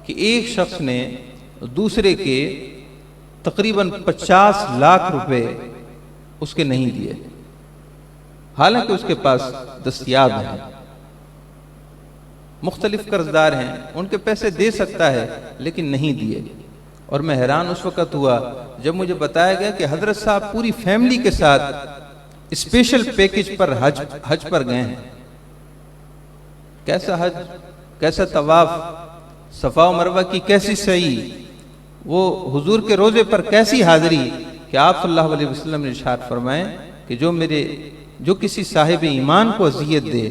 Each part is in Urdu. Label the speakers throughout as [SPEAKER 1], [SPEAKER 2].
[SPEAKER 1] کہ ایک شخص نے دوسرے کے تقریباً 50 لاکھ روپے اس کے نہیں دیے، حالانکہ اس کے پاس دستیاب ہیں، مختلف قرضدار ہیں، ان کے پیسے دے سکتا ہے لیکن نہیں دیے۔ اور میں حیران اس وقت ہوا جب مجھے بتایا گیا کہ حضرت صاحب پوری فیملی کے ساتھ اسپیشل پیکج پر حج پر گئے ہیں۔ کیسا حج، کیسا طواف، صفا و مروہ کی کیسی سعی، وہ حضور کے روزے پر کیسی حاضری کہ آپ صلی اللہ علیہ وسلم نے ارشاد فرمائے کہ جو کسی صاحب ایمان کو اذیت دے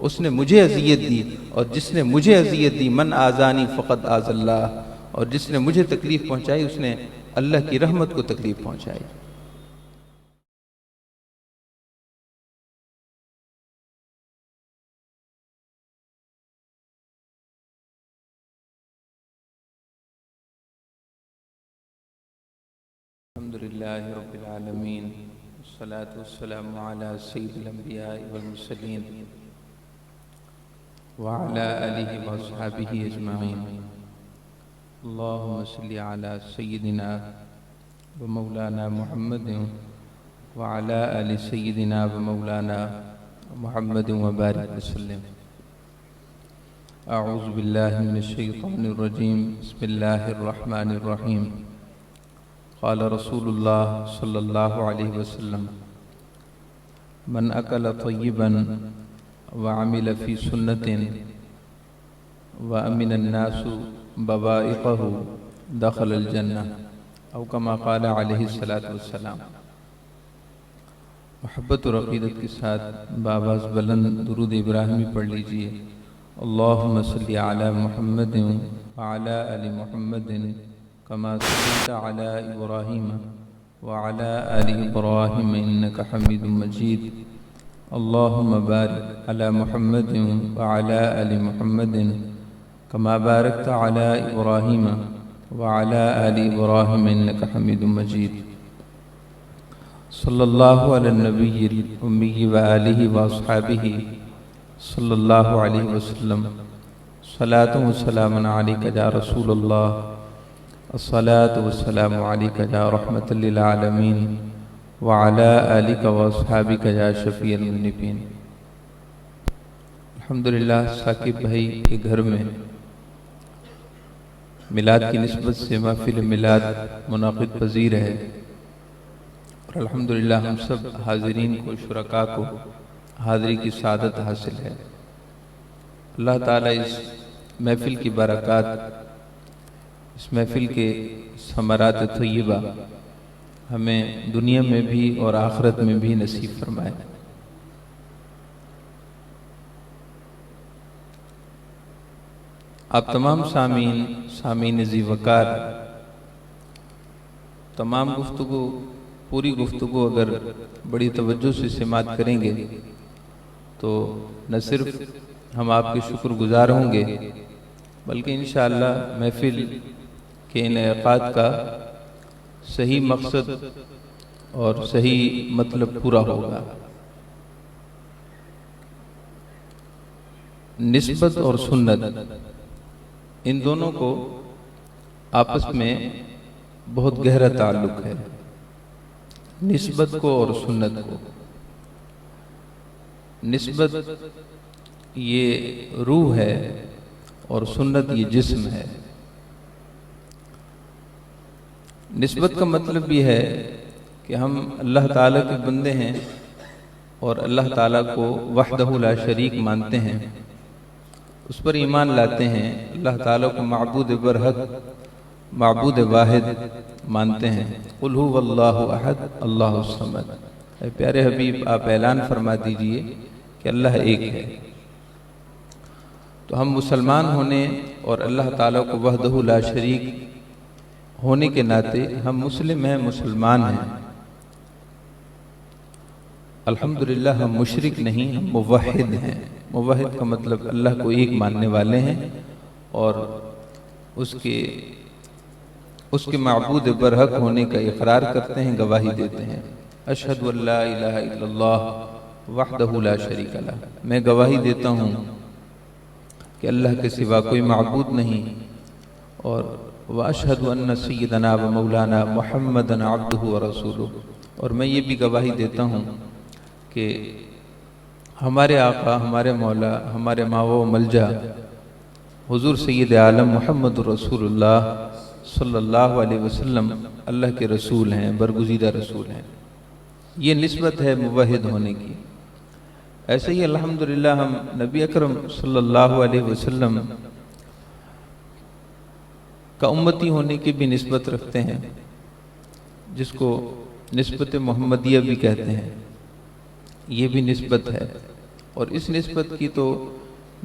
[SPEAKER 1] اس نے مجھے اذیت دی، اور جس نے مجھے اذیت دی من آذانی فقد آذ اللہ، اور جس نے مجھے تکلیف پہنچائی اس نے اللہ کی رحمت کو تکلیف پہنچائی۔ الحمدللہ رب العالمین، والصلاة والسلام علی سید الانبیاء والمرسلین وعلی آلہ واصحابہ اجمعین۔ اللہم صلی علی سیدنا ومولانا محمد وعلی آل سیدنا ومولانا محمد وبارک وسلم۔ اعوذ باللہ من الشیطان الرجیم، بسم اللہ الرحمن الرحیم۔ قال رسول اللہ صلی اللہ علیہ وسلم من اکل طیبا وعمل فی سنت وامن الناس بوائقہ دخل الجنہ، او کما قال علیہ السلام۔ محبت اور عقیدت کے ساتھ بآواز بلند درود ابراہیمی پڑھ لیجئے۔ اللہم صلی علی محمد وعلی آل محمد کما صلیت علی ابراہیم وعلی آل ابراہیم انک حمید مجید۔ اللہم بارک علی محمد وعلی آل محمد کما بارکت علی ابراہیم وعلی آل ابراہیم انک حمید مجید۔ صلی اللہ علی النبی الامی وآلہ واصحابہ صلی اللہ علیہ وسلم۔ صلاۃ و سلام علیک یا رسول اللہ، الصلاۃ والسلام علیک یا رحمۃ للعالمین وعلی آلک واصحابک یا شفیع المذنبین۔ الحمدللہ ثاقب بھائی کے گھر میں میلاد کی نسبت سے محفل میلاد منعقد پذیر ہے، اور الحمدللہ ہم سب حاضرین کو، شرکاء کو حاضری کی سعادت حاصل ہے۔ اللہ تعالیٰ اس محفل کی برکات، اس محفل کے ثمرات طیبہ ہمیں دنیا میں بھی اور آخرت میں بھی نصیب فرمائے۔ آپ تمام سامعین ذی وقار، تمام گفتگو، پوری گفتگو اگر بڑی توجہ سے سماعت کریں گے تو نہ صرف ہم آپ کے شکر گزار ہوں گے بلکہ انشاءاللہ محفل کے انعقاد کا صحیح مقصد اور صحیح مطلب پورا ہوگا۔ نسبت اور سنت، ان دونوں کو آپس میں بہت گہرا تعلق ہے، نسبت کو اور سنت کو۔ نسبت یہ روح ہے اور سنت یہ جسم ہے۔ نسبت کا مطلب یہ ہے کہ ہم اللہ تعالیٰ کے بندے ہیں اور اللہ تعالیٰ کو وحدہ لا شریک مانتے ہیں، اس پر ایمان لاتے ہیں، اللہ تعالیٰ کو معبود برحق، معبود واحد مانتے ہیں۔ قل هو اللہ احد اللہ الصمد۔ اے پیارے حبیب آپ اعلان فرما دیجئے کہ اللہ ایک ہے۔ تو ہم مسلمان ہونے اور اللہ تعالیٰ کو وحدہ لا شریک ہونے کے ناطے ہم مسلم ہیں، مسلمان ہیں۔ الحمدللہ ہم مشرک نہیں، ہم موحد ہیں۔ موحد کا مطلب اللہ کو ایک ماننے والے ہیں اور اس کے معبود برحق ہونے کا اقرار کرتے ہیں، گواہی دیتے ہیں۔ اشہد ان لا الہ الا اللہ وحدہ لا شریک لہ، میں گواہی دیتا ہوں کہ اللہ کے سوا کوئی معبود نہیں، اور واشہد ان سیدنا و مولانا محمدً عبدہ و رسولہ، اور میں یہ بھی گواہی دیتا ہوں کہ ہمارے آقا، ہمارے مولا، ہمارے ماوا و ملجا حضور سید عالم محمد رسول اللہ صلی اللہ علیہ وسلم اللہ کے رسول ہیں، برگزیدہ رسول ہیں۔ یہ نسبت ہے موحد ہونے کی۔ ایسے ہی الحمدللہ ہم نبی اکرم صلی اللہ علیہ وسلم کا امتی ہونے کی بھی نسبت رکھتے ہیں، جس کو نسبت محمدیہ بھی کہتے ہیں۔ یہ بھی نسبت ہے، اور اس نسبت کی تو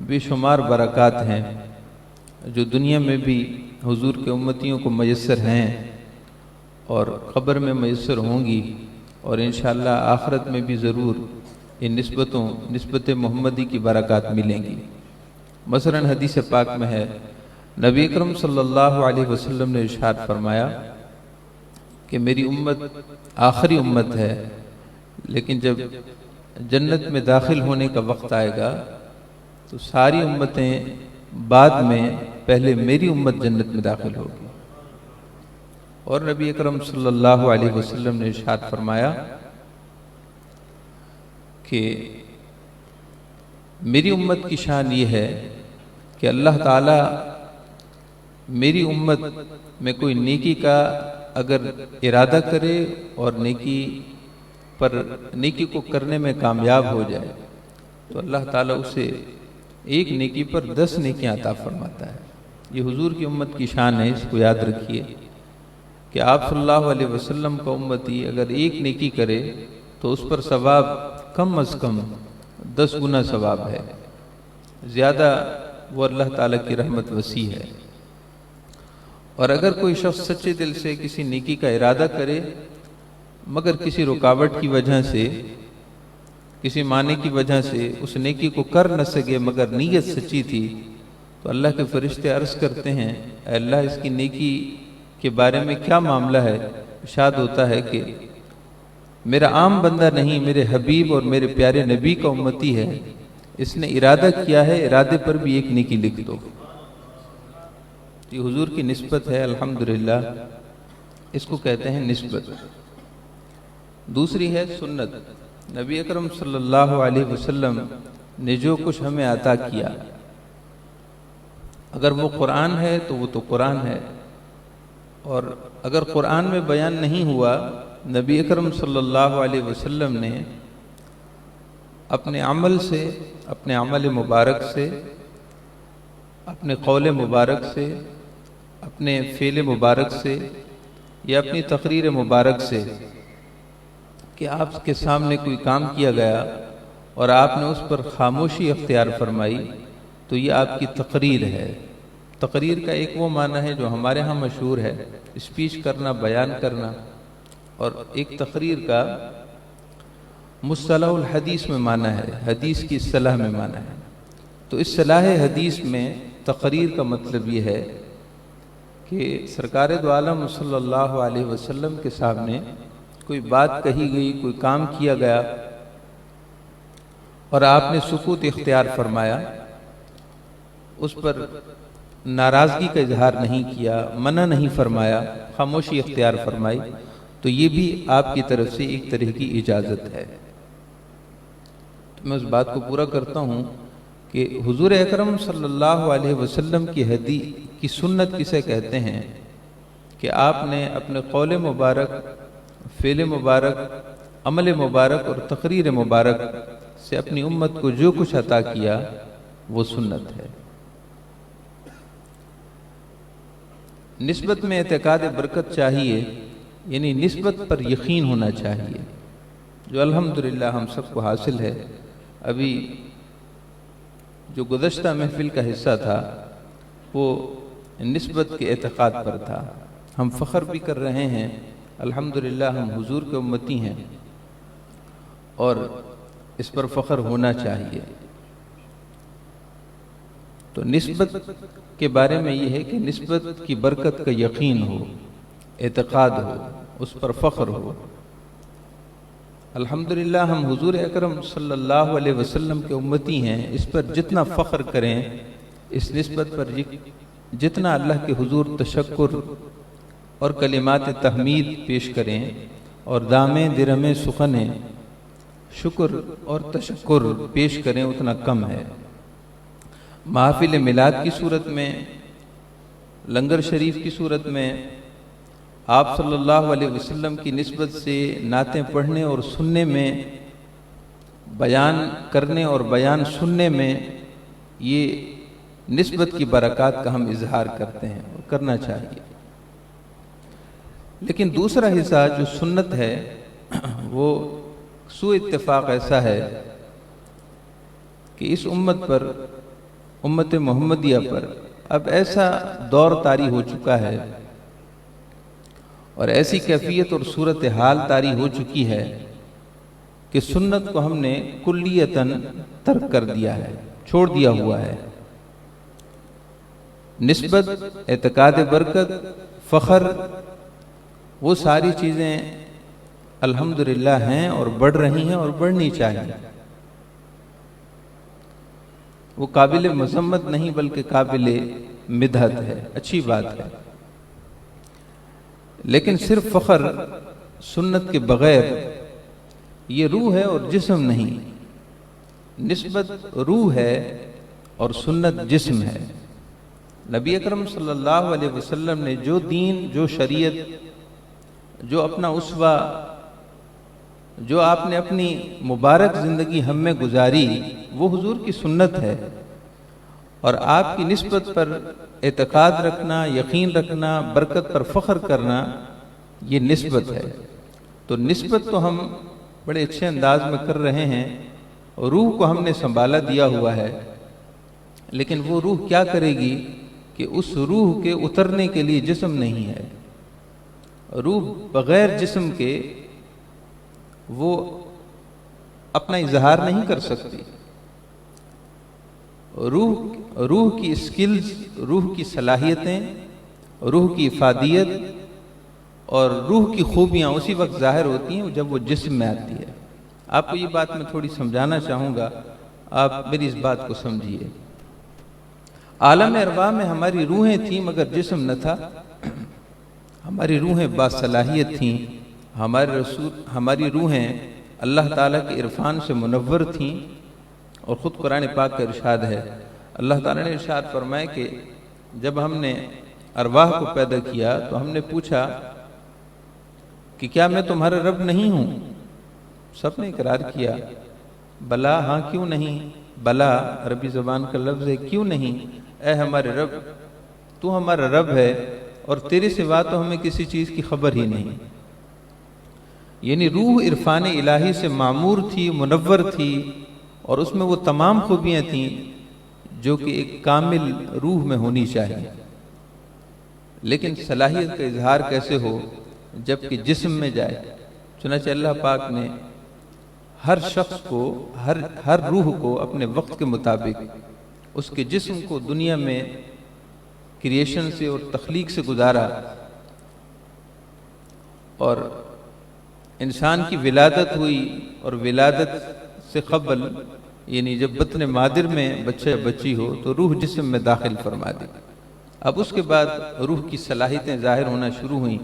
[SPEAKER 1] بے شمار برکات ہیں جو دنیا میں بھی حضور کے امتیوں کو میسر ہیں اور قبر میں میسر ہوں گی، اور انشاءاللہ آخرت میں بھی ضرور ان نسبت محمدی کی برکات ملیں گی۔ مثلا حدیث پاک میں ہے، نبی اکرم صلی اللہ علیہ وسلم نے ارشاد فرمایا کہ میری امت آخری امت ہے، لیکن جب جنت میں داخل ہونے کا وقت آئے گا تو ساری امتیں بعد میں پہلے میری امت جنت میں داخل ہوگی۔ اور نبی اکرم صلی اللہ علیہ وسلم نے ارشاد فرمایا کہ میری امت کی شان یہ ہے کہ اللہ تعالی میری امت میں کوئی نیکی کا اگر ارادہ کرے اور نیکی کو کرنے میں کامیاب ہو جائے تو اللہ تعالیٰ اسے ایک نیکی پر 10 نیکیاں عطا فرماتا ہے۔ یہ حضور کی امت کی شان ہے، اس کو یاد رکھیے کہ آپ صلی اللہ علیہ وسلم کا امتی اگر ایک نیکی کرے تو اس پر ثواب کم از کم 10 گنا ثواب ہے، زیادہ وہ اللہ تعالیٰ کی رحمت وسیع ہے۔ اور اگر کوئی شخص سچے دل سے کسی نیکی کا ارادہ کرے مگر کسی رکاوٹ کی وجہ سے، کسی معنی کی وجہ سے اس نیکی کو کر نہ سکے مگر نیت سچی تھی، تو اللہ کے فرشتے عرض کرتے ہیں اے اللہ اس کی نیکی کے بارے میں کیا معاملہ ہے؟ ارشاد ہوتا ہے کہ میرا عام بندہ نہیں، میرے حبیب اور میرے پیارے نبی کا امتی ہے، اس نے ارادہ کیا ہے، ارادے پر بھی ایک نیکی لکھ دو۔ یہ حضور کی نسبت ہے، الحمدللہ اس کو کہتے ہیں نسبت۔ دوسری ہے سنت۔ نبی اکرم صلی اللہ علیہ وسلم نے جو کچھ ہمیں عطا کیا، اگر وہ قرآن ہے تو وہ تو قرآن ہے، اور اگر قرآن میں بیان نہیں ہوا، نبی اکرم صلی اللہ علیہ وسلم نے اپنے عمل سے، اپنے عمل مبارک سے، اپنے قول مبارک سے، اپنے فعل مبارک سے، یا اپنی تقریر مبارک سے کہ آپ کے سامنے کوئی کام کیا گیا اور آپ نے اس پر خاموشی اختیار فرمائی، تو یہ آپ کی تقریر ہے۔ تقریر کا ایک وہ معنی ہے جو ہمارے ہاں مشہور ہے، اسپیچ کرنا، بیان کرنا، اور ایک تقریر کا مصطلح الحدیث میں معنی ہے، حدیث کی اصطلاح میں معنی ہے۔ تو اصطلاح حدیث میں تقریر کا مطلب یہ ہے کہ سرکار دو عالم صلی اللہ علیہ وسلم کے سامنے کوئی بات کہی گئی، کوئی کام کیا گیا اور آپ نے سکوت اختیار فرمایا، اس پر ناراضگی کا اظہار نہیں کیا، منع نہیں فرمایا، خاموشی اختیار فرمائی، تو یہ بھی آپ کی طرف سے ایک طرح کی اجازت ہے۔ تو میں اس بات کو پورا کرتا ہوں کہ حضور اکرم صلی اللہ علیہ وسلم کی سنت کسے کہتے ہیں کہ آپ نے اپنے قول مبارک، فعل مبارک، عمل مبارک اور تقریر مبارک سے اپنی امت کو جو کچھ عطا کیا وہ سنت ہے۔ نسبت میں اعتقاد برکت چاہیے، یعنی نسبت پر یقین ہونا چاہیے، جو الحمدللہ ہم سب کو حاصل ہے۔ ابھی جو گزشتہ محفل کا حصہ تھا وہ نسبت کے اعتقاد پر تھا۔ ہم فخر بھی کر رہے ہیں، الحمدللہ ہم حضور کے امتی ہیں، اور اس پر فخر ہونا چاہیے۔ تو نسبت کے بارے میں یہ ہے کہ نسبت کی برکت کا یقین ہو، اعتقاد ہو، اس پر فخر ہو۔ الحمدللہ ہم حضور اکرم صلی اللہ علیہ وسلم کے امتی ہیں، اس پر جتنا فخر کریں، اس نسبت پر جتنا اللہ کے حضور تشکر اور کلمات تحمید پیش کریں اور دامیں درمیں سخنیں شکر اور تشکر پیش کریں اتنا کم ہے۔ محافل میلاد کی صورت میں، لنگر شریف کی صورت میں، آپ صلی اللہ علیہ وسلم کی نسبت سے نعتیں پڑھنے اور سننے میں، بیان کرنے اور بیان سننے میں، یہ نسبت کی برکات کا ہم اظہار کرتے ہیں اور کرنا چاہیے۔ لیکن دوسرا حصہ جو سنت ہے وہ سوء اتفاق ایسا ہے کہ اس امت پر، امت محمدیہ پر اب ایسا دور طاری ہو چکا ہے اور ایسی کیفیت اور صورتحال طاری ہو چکی ہے کہ سنت کو ہم نے کلیتاً ترک کر دیا ہے، چھوڑ دیا ہوا ہے۔ نسبت، اعتقاد برکت، فخر، وہ ساری چیزیں الحمدللہ ہیں اور بڑھ رہی ہیں اور بڑھنی چاہیے۔ وہ قابل مذمت نہیں بلکہ قابل مدحت ہے، اچھی بات ہے۔ لیکن صرف فخر سنت کے بغیر یہ روح ہے اور جسم نہیں۔ نسبت روح ہے اور سنت جسم ہے۔ نبی اکرم صلی اللہ علیہ وسلم نے جو دین، جو شریعت، جو اپنا اسوہ، جو آپ نے اپنی مبارک زندگی ہم میں گزاری، وہ حضور کی سنت ہے۔ اور آپ کی نسبت پر اعتقاد رکھنا، یقین رکھنا، برکت پر فخر کرنا، یہ نسبت ہے۔ تو نسبت تو ہم بڑے اچھے انداز میں کر رہے ہیں، روح کو ہم نے سنبھالا دیا ہوا ہے، لیکن وہ روح کیا کرے گی کہ اس روح کے اترنے کے لیے جسم نہیں ہے۔ روح بغیر جسم کے وہ اپنا اظہار نہیں کر سکتی۔ روح کی سکلز، روح کی صلاحیتیں، روح کی افادیت اور روح کی خوبیاں اسی وقت ظاہر ہوتی ہیں جب وہ جسم میں آتی ہے۔ آپ کو یہ بات میں تھوڑی سمجھانا چاہوں گا، آپ میری اس بات کو سمجھیے۔ عالم ارواح میں ہماری روحیں تھیں مگر جسم نہ تھا۔ ہماری روحیں باصلاحیت تھیں، ہماری روحیں اللہ تعالیٰ کے عرفان سے منور تھیں، اور خود قرآن پاک کا ارشاد ہے، اللہ تعالیٰ نے ارشاد فرمایا کہ جب ہم نے ارواح کو پیدا کیا تو ہم نے پوچھا کہ کیا میں تمہارا رب نہیں ہوں؟ سب نے اقرار کیا، بلا، ہاں کیوں نہیں، بلا عربی زبان کا لفظ ہے، کیوں نہیں، اے ہمارے رب، تو ہمارا رب ہے اور تیرے سوا تو ہمیں کسی چیز کی خبر ہی نہیں۔ یعنی روح عرفان الہی سے معمور تھی، منور تھی، اور اس میں وہ تمام خوبیاں تھیں جو کہ ایک کامل روح میں ہونی چاہیے۔ لیکن صلاحیت کا اظہار کیسے ہو جبکہ جسم میں جائے؟ چنانچہ اللہ پاک نے ہر شخص کو، ہر روح کو اپنے وقت کے مطابق اس کے جسم کو دنیا میں کریشن سے اور تخلیق سے گزارا، اور انسان کی ولادت ہوئی، اور ولادت سے قبل یعنی جب بطن مادر میں بچہ بچی ہو تو روح جسم میں داخل فرما دی۔ اب اس کے بعد روح کی صلاحیتیں ظاہر ہونا شروع ہوئیں۔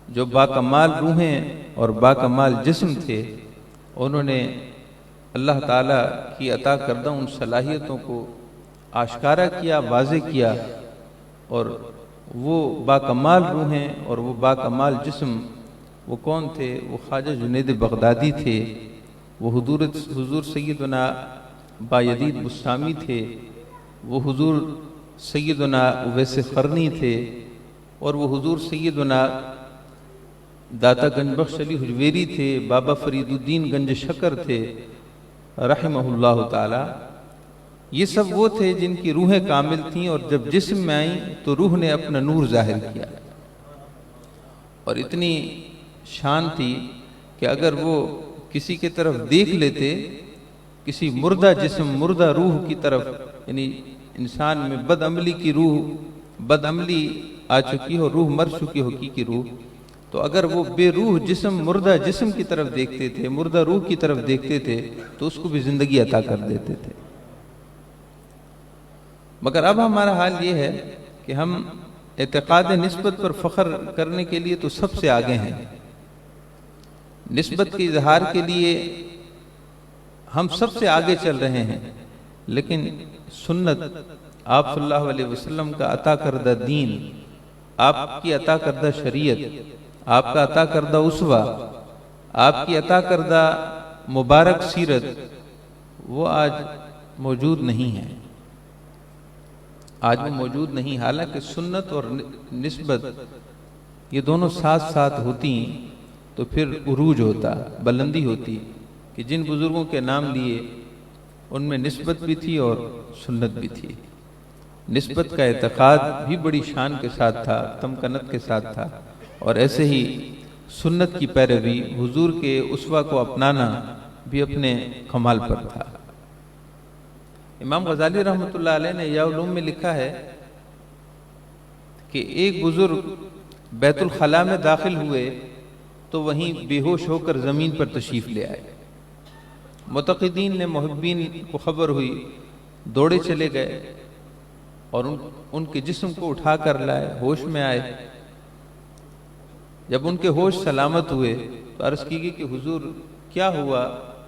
[SPEAKER 1] جو باکمال روحیں اور باکمال جسم تھے، انہوں نے اللہ تعالیٰ کی عطا کردہ ان صلاحیتوں کو آشکارا کیا، واضح کیا، اور وہ باکمال روحیں اور وہ باکمال جسم وہ کون تھے؟ وہ خواجہ جنید بغدادی تھے، وہ حضور سیدنا بایزید بسطامی تھے، وہ حضور سیدنا اویس قرنی تھے، اور وہ حضور سیدنا داتا گنج بخش علی حجویری تھے، بابا فرید الدین گنج شکر تھے رحمہ اللہ تعالی۔ یہ سب وہ تھے جن کی روحیں کامل تھیں، اور جب جسم میں آئیں تو روح نے اپنا نور ظاہر کیا، اور اتنی شان تھی کہ اگر وہ کسی کی طرف دیکھ لیتے، کسی مردہ جسم، مردہ روح کی طرف، یعنی انسان میں بد عملی کی روح، بد عملی آ چکی ہو، روح مر چکی ہو حقیقی روح، تو اگر وہ بے روح جسم، مردہ جسم کی طرف دیکھتے تھے، مردہ روح کی طرف دیکھتے تھے تو اس کو بھی زندگی عطا کر دیتے تھے۔ مگر اب ہمارا حال یہ ہے کہ ہم اعتقاد نسبت پر فخر کرنے کے لیے تو سب سے آگے ہیں، نسبت کے اظہار کے لیے ہم سب سے آگے چل رہے ہیں، لیکن سنت، آپ صلی اللہ علیہ وسلم کا عطا کردہ دین، آپ کی عطا کردہ شریعت، آپ کا عطا کردہ اسوہ، آپ کی عطا کردہ مبارک سیرت، وہ آج موجود نہیں ہے، آج وہ موجود نہیں۔ حالانکہ سنت اور نسبت یہ دونوں ساتھ ساتھ ہوتی تو پھر عروج ہوتا، بلندی ہوتی، کہ جن بزرگوں کے نام لیے ان میں نسبت بھی تھی اور سنت بھی تھی۔ نسبت کا اعتقاد بھی بڑی شان کے ساتھ تھا، تمکنت کے ساتھ تھا، اور ایسے ہی سنت کی پیروی، حضور کے اسوہ کو اپنانا بھی اپنے کمال پر تھا۔ امام غزالی رحمۃ اللہ علیہ نے احیاء العلوم میں لکھا ہے کہ ایک بزرگ بیت الخلاء میں داخل ہوئے تو وہیں بے ہوش ہو کر زمین پر تشریف لے آئے۔ متقدین نے، محبین کو خبر ہوئی، دوڑے چلے گئے اور ان کے جسم کو اٹھا کر لائے، ہوش میں آئے۔ جب ان کے ہوش سلامت ہوئے تو عرض کی گئی کہ حضور کیا ہوا،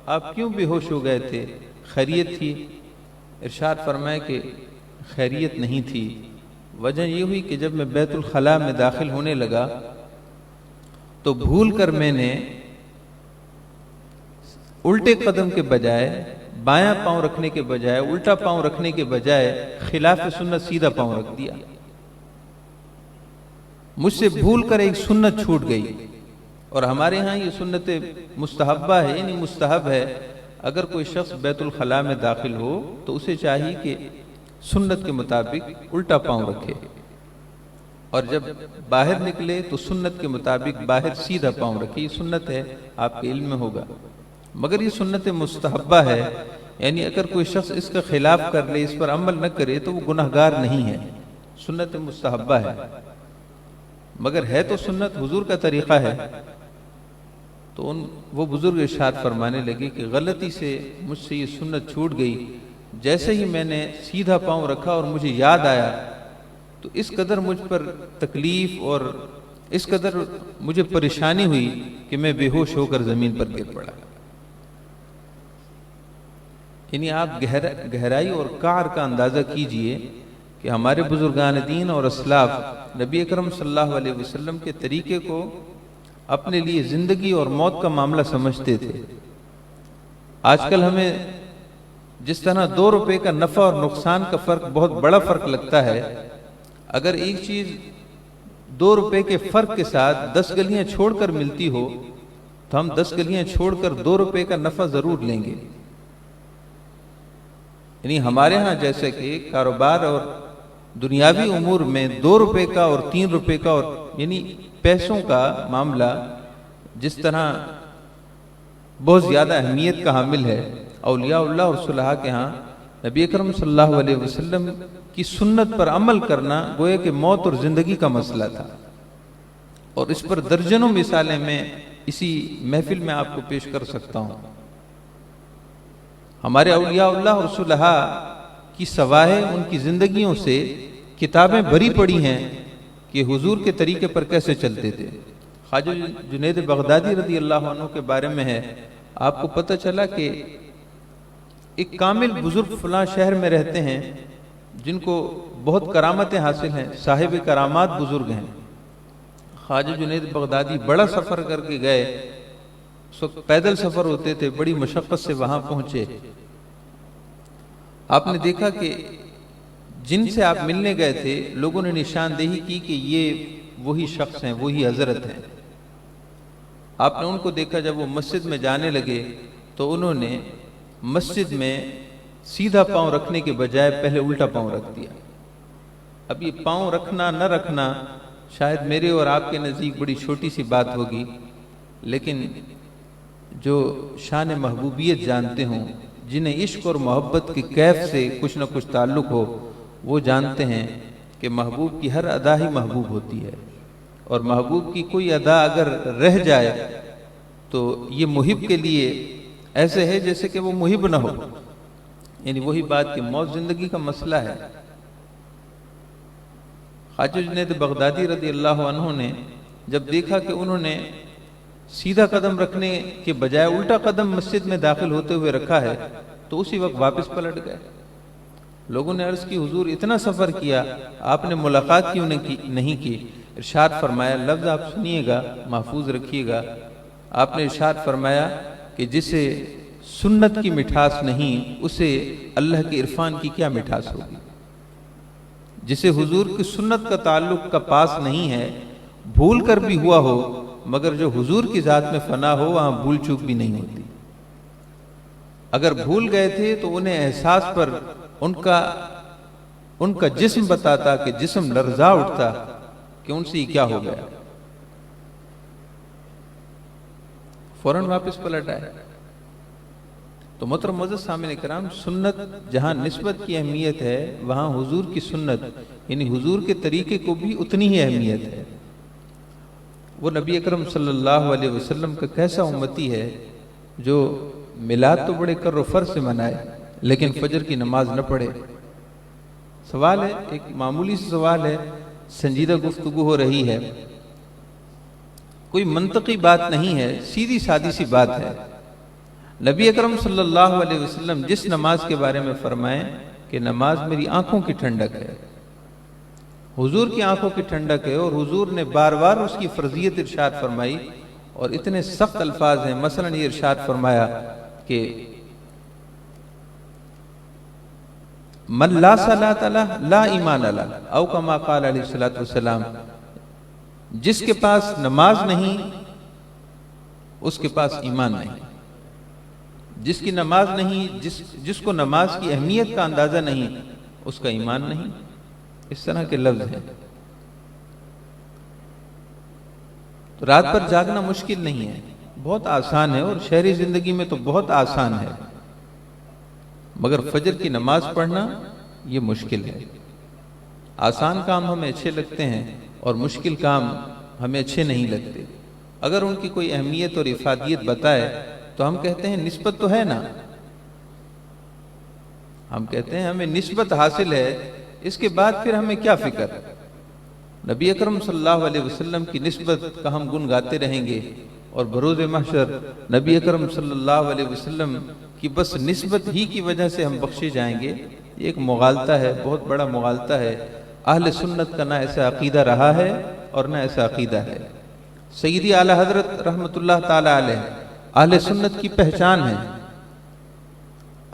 [SPEAKER 1] آپ کیوں بے ہوش ہو گئے تھے، خیریت تھی؟ ارشاد فرمائے کہ خیریت نہیں تھی، وجہ یہ ہوئی کہ جب میں بیت الخلاء میں داخل ہونے لگا تو بھول کر میں نے الٹے قدم کے بجائے، بایاں پاؤں رکھنے کے بجائے، الٹا پاؤں رکھنے کے بجائے خلاف سنت سیدھا پاؤں رکھ دیا۔ مجھ سے بھول کر ایک سنت چھوٹ گئی، اور ہمارے ہاں یہ سنت مستحبہ ہے، یعنی مستحب ہے، اگر کوئی شخص بیت الخلاء میں داخل ہو تو اسے چاہیے کہ سنت کے مطابق الٹا پاؤں رکھے، اور جب باہر نکلے تو سنت کے مطابق باہر سیدھا پاؤں رکھے۔ یہ سنت ہے، آپ کے علم میں ہوگا، مگر یہ سنت مستحبہ ہے، یعنی اگر کوئی شخص اس کا خلاف کر لے، اس پر عمل نہ کرے تو وہ گناہگار نہیں ہے، سنت مستحبہ ہے، مگر ہے تو سنت، حضور کا طریقہ ہے۔ تو وہ بزرگ ارشاد فرمانے لگے کہ غلطی سے مجھ سے یہ سنت چھوٹ گئی، جیسے ہی میں نے سیدھا پاؤں رکھا اور مجھے یاد آیا تو اس قدر مجھ پر تکلیف اور اس قدر مجھے پریشانی ہوئی کہ میں بے ہوش ہو کر زمین پر گر پڑا۔ یعنی آپ گہرائی اور قعر کا اندازہ کیجئے کہ ہمارے بزرگان دین اور اسلاف نبی اکرم صلی اللہ علیہ وسلم کے طریقے کو اپنے لیے زندگی اور موت کا معاملہ سمجھتے تھے۔ آج کل ہمیں جس طرح 2 روپے کا نفع اور نقصان کا فرق بہت بڑا فرق لگتا ہے، اگر ایک چیز 2 روپے کے فرق کے ساتھ 10 گلیاں چھوڑ کر ملتی ہو تو ہم 10 گلیاں چھوڑ کر 2 روپے کا نفع ضرور لیں گے۔ یعنی ہمارے ہاں جیسے کہ کاروبار اور دنیاوی امور میں 2 روپے کا اور 3 روپے کا اور یعنی پیسوں کا معاملہ جس طرح بہت زیادہ اہمیت کا حامل ہے، اولیاء اللہ اور صلحاء کے ہاں نبی اکرم صلی اللہ علیہ وسلم کی سنت پر عمل کرنا گویا کہ موت اور زندگی کا مسئلہ تھا، اور اس پر درجنوں مثالیں میں اسی محفل میں آپ کو پیش کر سکتا ہوں۔ ہمارے اولیاء اللہ اور صلحاء کی سواہیں، ان کی زندگیوں سے کتابیں بھری پڑی ہیں کہ حضور کے طریقے پر کیسے چلتے تھے۔ خواجہ جنید بغدادی رضی اللہ عنہ کے بارے میں ہے، آپ کو پتہ چلا کہ ایک کامل بزرگ فلاں شہر میں رہتے ہیں جن کو بہت کرامتیں حاصل ہیں، صاحب کرامات بزرگ ہیں۔ خواجہ جنید بغدادی بڑا سفر کر کے گئے، اس وقت پیدل سفر ہوتے تھے، بڑی مشقت سے وہاں پہنچے۔ آپ نے دیکھا کہ جن سے آپ ملنے گئے تھے لوگوں نے نشاندہی کی کہ یہ وہی شخص ہیں، وہی حضرت ہیں۔ آپ نے ان کو دیکھا، جب وہ مسجد میں جانے لگے تو انہوں نے مسجد میں سیدھا پاؤں رکھنے کے بجائے پہلے الٹا پاؤں رکھ دیا۔ اب یہ پاؤں رکھنا نہ رکھنا شاید میرے اور آپ کے نزدیک بڑی چھوٹی سی بات ہوگی، لیکن جو شان محبوبیت جانتے ہوں، جنہیں عشق اور محبت کی کیف سے کچھ نہ کچھ تعلق ہو، وہ جانتے ہیں کہ محبوب کی ہر ادا ہی محبوب ہوتی ہے، اور محبوب کی کوئی ادا اگر رہ جائے تو یہ محب کے لیے ایسے ہے جیسے کہ وہ محب نہ ہو۔ یعنی وہی بات کہ موت زندگی کا مسئلہ ہے۔ خواجہ جنید بغدادی رضی اللہ عنہ نے جب دیکھا کہ انہوں نے سیدھا قدم رکھنے کے بجائے الٹا قدم مسجد میں داخل ہوتے ہوئے رکھا ہے تو اسی وقت واپس پلٹ گئے۔ لوگوں نے عرض کی حضور اتنا سفر کیا آپ نے ملاقات کیوں نہیں کی؟ ارشاد فرمایا، لفظ آپ سنیے گا، محفوظ رکھیے گا، آپ نے ارشاد فرمایا کہ جسے سنت کی مٹھاس نہیں اسے اللہ کے عرفان کی کیا مٹھاس ہوگی۔ جسے حضور کی سنت کا تعلق کا پاس نہیں ہے، بھول کر بھی ہوا ہو، مگر جو حضور کی ذات میں فنا ہو وہاں بھول چوک بھی نہیں ہوتی۔ اگر بھول گئے تھے تو انہیں احساس پر ان کا جسم بتاتا کہ جسم لرزا اٹھتا کہ ان سے یہ کیا ہو گیا، فوراً واپس پلٹ آئے۔ تو محترم معزز سامعین کرام، سنت جہاں نسبت کی اہمیت ہے وہاں حضور کی سنت یعنی حضور کے طریقے کو بھی اتنی ہی اہمیت ہے۔ وہ نبی اکرم صلی اللہ علیہ وسلم کا کیسا امتی ہے جو میلاد تو بڑے کر و فر سے منائے لیکن فجر کی نماز نہ پڑھے۔ سوال ہے، ایک معمولی سے سوال ہے، سنجیدہ گفتگو ہو رہی ہے، کوئی منطقی بات نہیں ہے، سیدھی سادی سی بات ہے۔ نبی اکرم صلی اللہ علیہ وسلم جس نماز کے بارے میں فرمائیں کہ نماز میری آنکھوں کی ٹھنڈک ہے، حضور کی آنکھوں کی ٹھنڈک ہے، اور حضور نے بار بار اس کی فرضیت ارشاد فرمائی اور اتنے سخت الفاظ ہیں۔ مثلا یہ ارشاد فرمایا کہ من لا صلاۃ لہ لا ایمان لہ، او کما قال علیہ الصلوۃ والسلام، جس کے پاس نماز نہیں اس کے پاس ایمان نہیں، جس کی نماز نہیں، جس کو نماز کی اہمیت کا اندازہ نہیں اس کا ایمان نہیں۔ اس طرح کے لفظ ہیں۔ تو رات پر جاگنا مشکل نہیں ہے، بہت آسان ہے، اور شہری زندگی میں تو بہت آسان ہے، مگر فجر کی نماز پڑھنا یہ مشکل ہے۔ آسان کام ہمیں اچھے لگتے ہیں اور مشکل کام ہمیں اچھے نہیں لگتے۔ اگر ان کی کوئی اہمیت اور افادیت بتائے تو ہم کہتے ہیں نسبت تو ہے نا، ہم کہتے ہیں ہمیں نسبت حاصل ہے، اس کے بعد پھر ہمیں کیا فکر۔ نبی اکرم صلی اللہ علیہ وسلم کی نسبت کا ہم گن گاتے رہیں گے اور بروز محشر نبی اکرم صلی اللہ علیہ وسلم کی بس نسبت ہی کی وجہ سے ہم بخشے جائیں گے۔ یہ ایک مغالطہ ہے، بہت بڑا مغالطہ ہے۔ اہل سنت کا نہ ایسا عقیدہ رہا ہے اور نہ ایسا عقیدہ ہے۔ سیدی اعلی حضرت رحمت اللہ تعالی علیہ اہل سنت کی پہچان ہے۔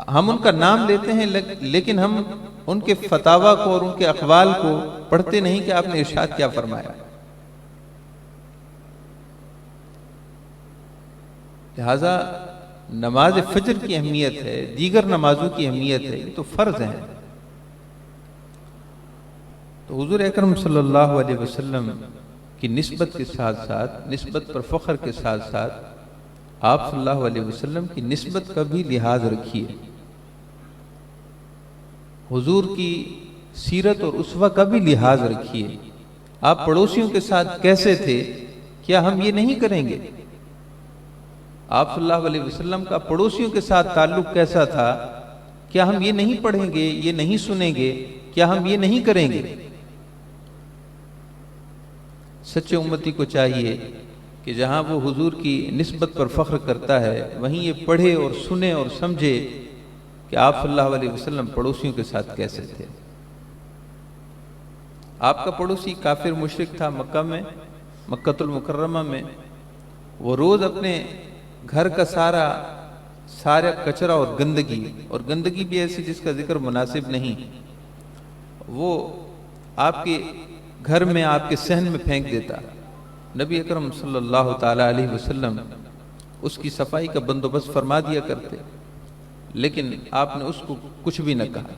[SPEAKER 1] ہم ان کا نام لیتے ہیں لیکن ہم ان کے فتاویٰ کو اور ان کے اقوال کو پڑھتے نہیں کہ آپ نے ارشاد کیا فرمایا۔ لہذا نماز فجر کی اہمیت ہے، دیگر نمازوں کی اہمیت ہے، یہ تو فرض ہیں۔ تو حضور اکرم صلی اللہ علیہ وسلم کی نسبت کے ساتھ ساتھ، نسبت پر فخر کے ساتھ ساتھ، آپ صلی اللہ علیہ وسلم کی نسبت کا بھی لحاظ رکھیے، حضور کی سیرت اور اسوہ کا بھی لحاظ رکھیے۔ آپ پڑوسیوں کے ساتھ کیسے تھے، کیا ہم یہ نہیں کریں گے؟ آپ صلی اللہ علیہ وسلم کا پڑوسیوں کے ساتھ تعلق کیسا تھا، کیا ہم یہ نہیں پڑھیں گے، یہ نہیں سنیں گے، کیا ہم یہ نہیں کریں گے؟ سچے امتی کو چاہیے کہ جہاں وہ حضور کی نسبت پر فخر کرتا ہے وہیں یہ پڑھے اور سنے اور سمجھے کہ آپ صلی اللہ علیہ وسلم پڑوسیوں کے ساتھ کیسے تھے۔ آپ کا پڑوسی کافر مشرک تھا مکہ میں، مکہ المکرمہ میں، وہ روز اپنے گھر کا سارا کچرا اور گندگی بھی ایسی جس کا ذکر مناسب نہیں، وہ آپ کے گھر میں، آپ کے صحن میں پھینک دیتا۔ نبی اکرم صلی اللہ تعالی علیہ وسلم اس کی صفائی کا بندوبست فرما دیا کرتے، لیکن آپ نے اس کو کچھ بھی نہ کہا۔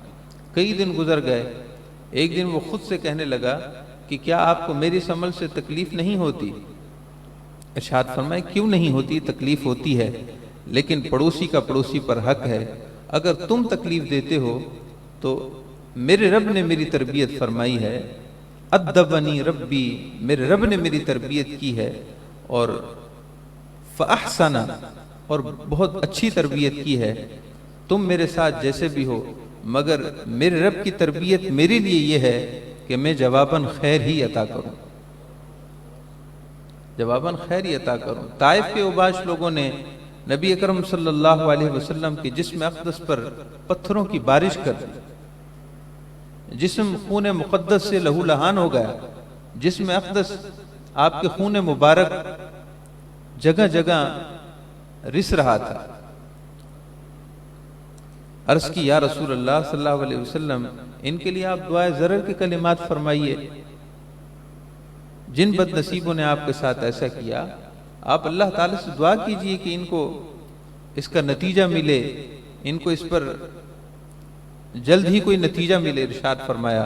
[SPEAKER 1] کئی دن گزر گئے، ایک دن وہ خود سے کہنے لگا کہ کیا آپ کو میری اس عمل سے تکلیف نہیں ہوتی؟ ارشاد فرمائے کیوں نہیں ہوتی، تکلیف ہوتی ہے، لیکن پڑوسی کا پڑوسی پر حق ہے۔ اگر تم تکلیف دیتے ہو تو میرے رب نے میری تربیت فرمائی ہے، ادبنی ربی، میرے رب نے میری تربیت کی ہے، اور فاحسن، اور بہت اچھی تربیت کی ہے۔ تم میرے ساتھ جیسے بھی ہو، مگر میرے رب کی تربیت میرے لیے یہ ہے کہ میں جواباً خیر ہی عطا کروں، جواباً خیر ہی عطا کروں۔ طائف کے اوباش لوگوں نے نبی اکرم صلی اللہ علیہ وسلم کے جسم اقدس پر پتھروں کی بارش کر دی، جسم خون مقدس سے لہو لہان ہو گیا، جسم اقدس آپ کے خون مبارک جگہ جگہ رس رہا تھا۔ عرض کی یا رسول اللہ صلی اللہ علیہ وسلم، ان کے لیے آپ دعائے ضرر کے کلمات فرمائیے، جن بد نصیبوں نے آپ کے ساتھ ایسا کیا آپ اللہ تعالیٰ سے دعا کیجئے کہ ان کو اس کا نتیجہ ملے، ان کو اس پر جلد ہی کوئی نتیجہ ملے۔ ارشاد فرمایا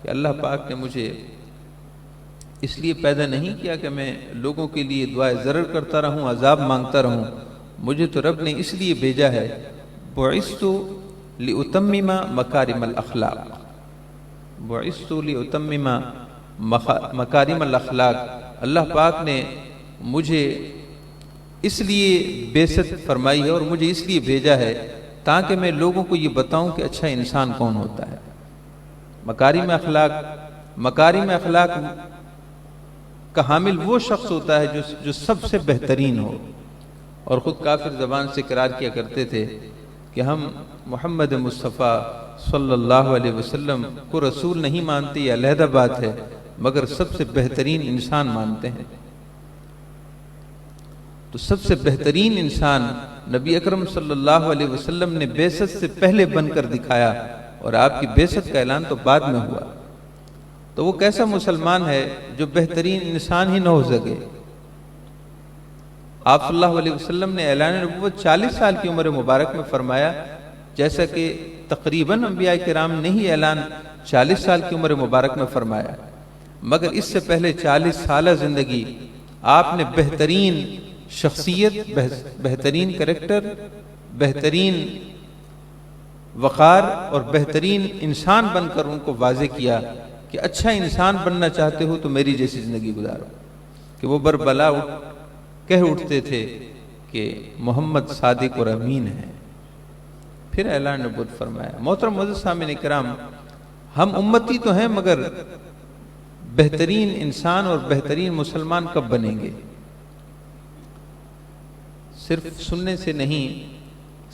[SPEAKER 1] کہ اللہ پاک نے مجھے اس لیے پیدا نہیں کیا کہ میں لوگوں کے لیے دعائے ضرر کرتا رہوں، عذاب مانگتا رہوں، مجھے تو رب نے اس لیے بھیجا ہے، بعثت لأتمم مکارم الاخلاق، بعثت لأتمم مکارم الاخلاق، اللہ پاک نے مجھے اس لیے بعثت فرمائی ہے اور مجھے اس لیے بھیجا ہے تاکہ میں لوگوں کو یہ بتاؤں کہ اچھا انسان کون ہوتا ہے۔ مکارم اخلاق، مکارم اخلاق کا حامل وہ شخص ہوتا ہے جو سب سے بہترین ہو، اور خود کافر زبان سے اقرار کیا کرتے تھے کہ ہم محمد مصطفیٰ صلی اللہ علیہ وسلم کو رسول نہیں مانتے، یہ علیحدہ بات ہے، مگر سب سے بہترین انسان مانتے ہیں۔ تو سب سے بہترین انسان نبی اکرم صلی اللہ علیہ وسلم نے بعثت سے پہلے بن کر دکھایا، اور آپ کی بعثت کا اعلان تو بعد میں ہوا۔ تو وہ کیسا مسلمان ہے جو بہترین انسان ہی نہ ہو سکے؟ آپ صلی اللہ علیہ وسلم نے اعلان نبوت 40 سال کی عمر مبارک میں فرمایا، جیسا کہ تقریباً انبیاء کرام نے ہی اعلان 40 سال کی عمر مبارک میں فرمایا، مگر اس سے پہلے 40 سالہ زندگی آپ نے بہترین شخصیت، بہترین کریکٹر، بہترین وقار اور بہترین انسان بن کر ان کو واضح کیا کہ اچھا انسان بننا چاہتے ہو تو میری جیسی زندگی گزارو۔ کہ وہ بربلا کہہ اٹھتے تھے کہ محمد صادق اور امین ہے، پھر اعلان نبوت فرمایا۔ محترم معزز سامعین کرام، ہم امتی تو ہیں مگر بہترین انسان اور بہترین مسلمان کب بنیں گے؟ صرف سننے سے نہیں،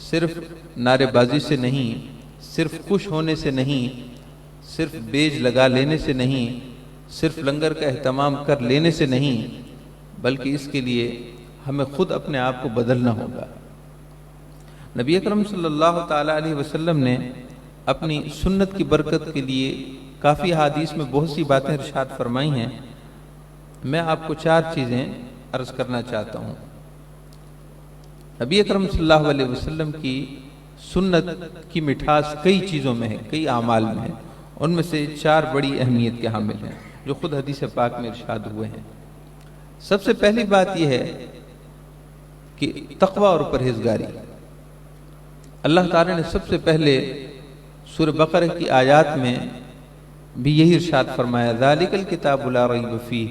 [SPEAKER 1] صرف نعرے بازی سے نہیں، صرف خوش ہونے سے نہیں، صرف بیج لگا لینے سے نہیں، صرف لنگر کا اہتمام کر لینے سے نہیں، بلکہ اس کے لیے ہمیں خود اپنے آپ کو بدلنا ہوگا۔ نبی اکرم صلی اللہ تعالیٰ علیہ وسلم نے اپنی سنت کی برکت کے لیے کافی حدیث میں بہت سی باتیں ارشاد فرمائی ہیں۔ میں آپ کو 4 چیزیں عرض کرنا چاہتا ہوں۔ نبی اکرم صلی اللہ علیہ وسلم کی سنت کی مٹھاس کئی چیزوں میں ہے، کئی اعمال میں ہے، ان میں سے 4 بڑی اہمیت کے حامل ہیں جو خود حدیث پاک میں ارشاد ہوئے ہیں۔ سب سے پہلی بات یہ ہے کہ تقوی اور پرہیزگاری۔ اللہ تعالی نے سب سے پہلے سورہ بقرہ کی آیات میں بھی یہی ارشاد فرمایا، ذالک الکتاب لا ریب فیہ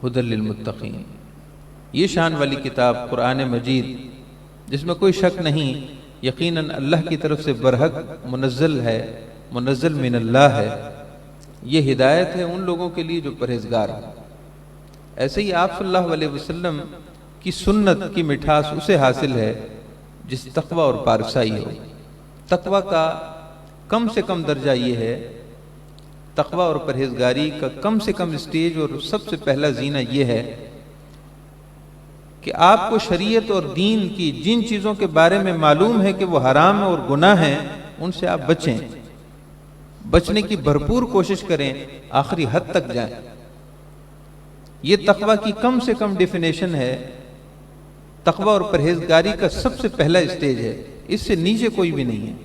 [SPEAKER 1] ھدی للمتقین۔ یہ شان والی کتاب قرآن مجید جس میں کوئی شک نہیں، یقیناً اللہ کی طرف سے برحق منزل ہے، منزل من اللہ ہے، یہ ہدایت ہے ان لوگوں کے لیے جو پرہیزگار ہیں۔ ایسے ہی آپ صلی اللہ علیہ وسلم کی سنت کی مٹھاس اسے حاصل ہے جس تقوی اور پارسائی ہو۔ تقوی کا کم سے کم درجہ یہ ہے، تقوی اور پرہیزگاری کا کم سے کم اسٹیج اور سب سے پہلا زینہ یہ ہے کہ آپ کو شریعت اور دین کی جن چیزوں کے بارے میں معلوم ہے کہ وہ حرام اور گناہ ہیں، ان سے آپ بچیں، بچنے کی بھرپور کوشش کریں، آخری حد تک جائیں۔ یہ تقوی کی کم سے کم ڈیفینیشن ہے، تقوی اور پرہیزگاری کا سب سے پہلا اسٹیج ہے، اس سے نیچے کوئی بھی نہیں ہے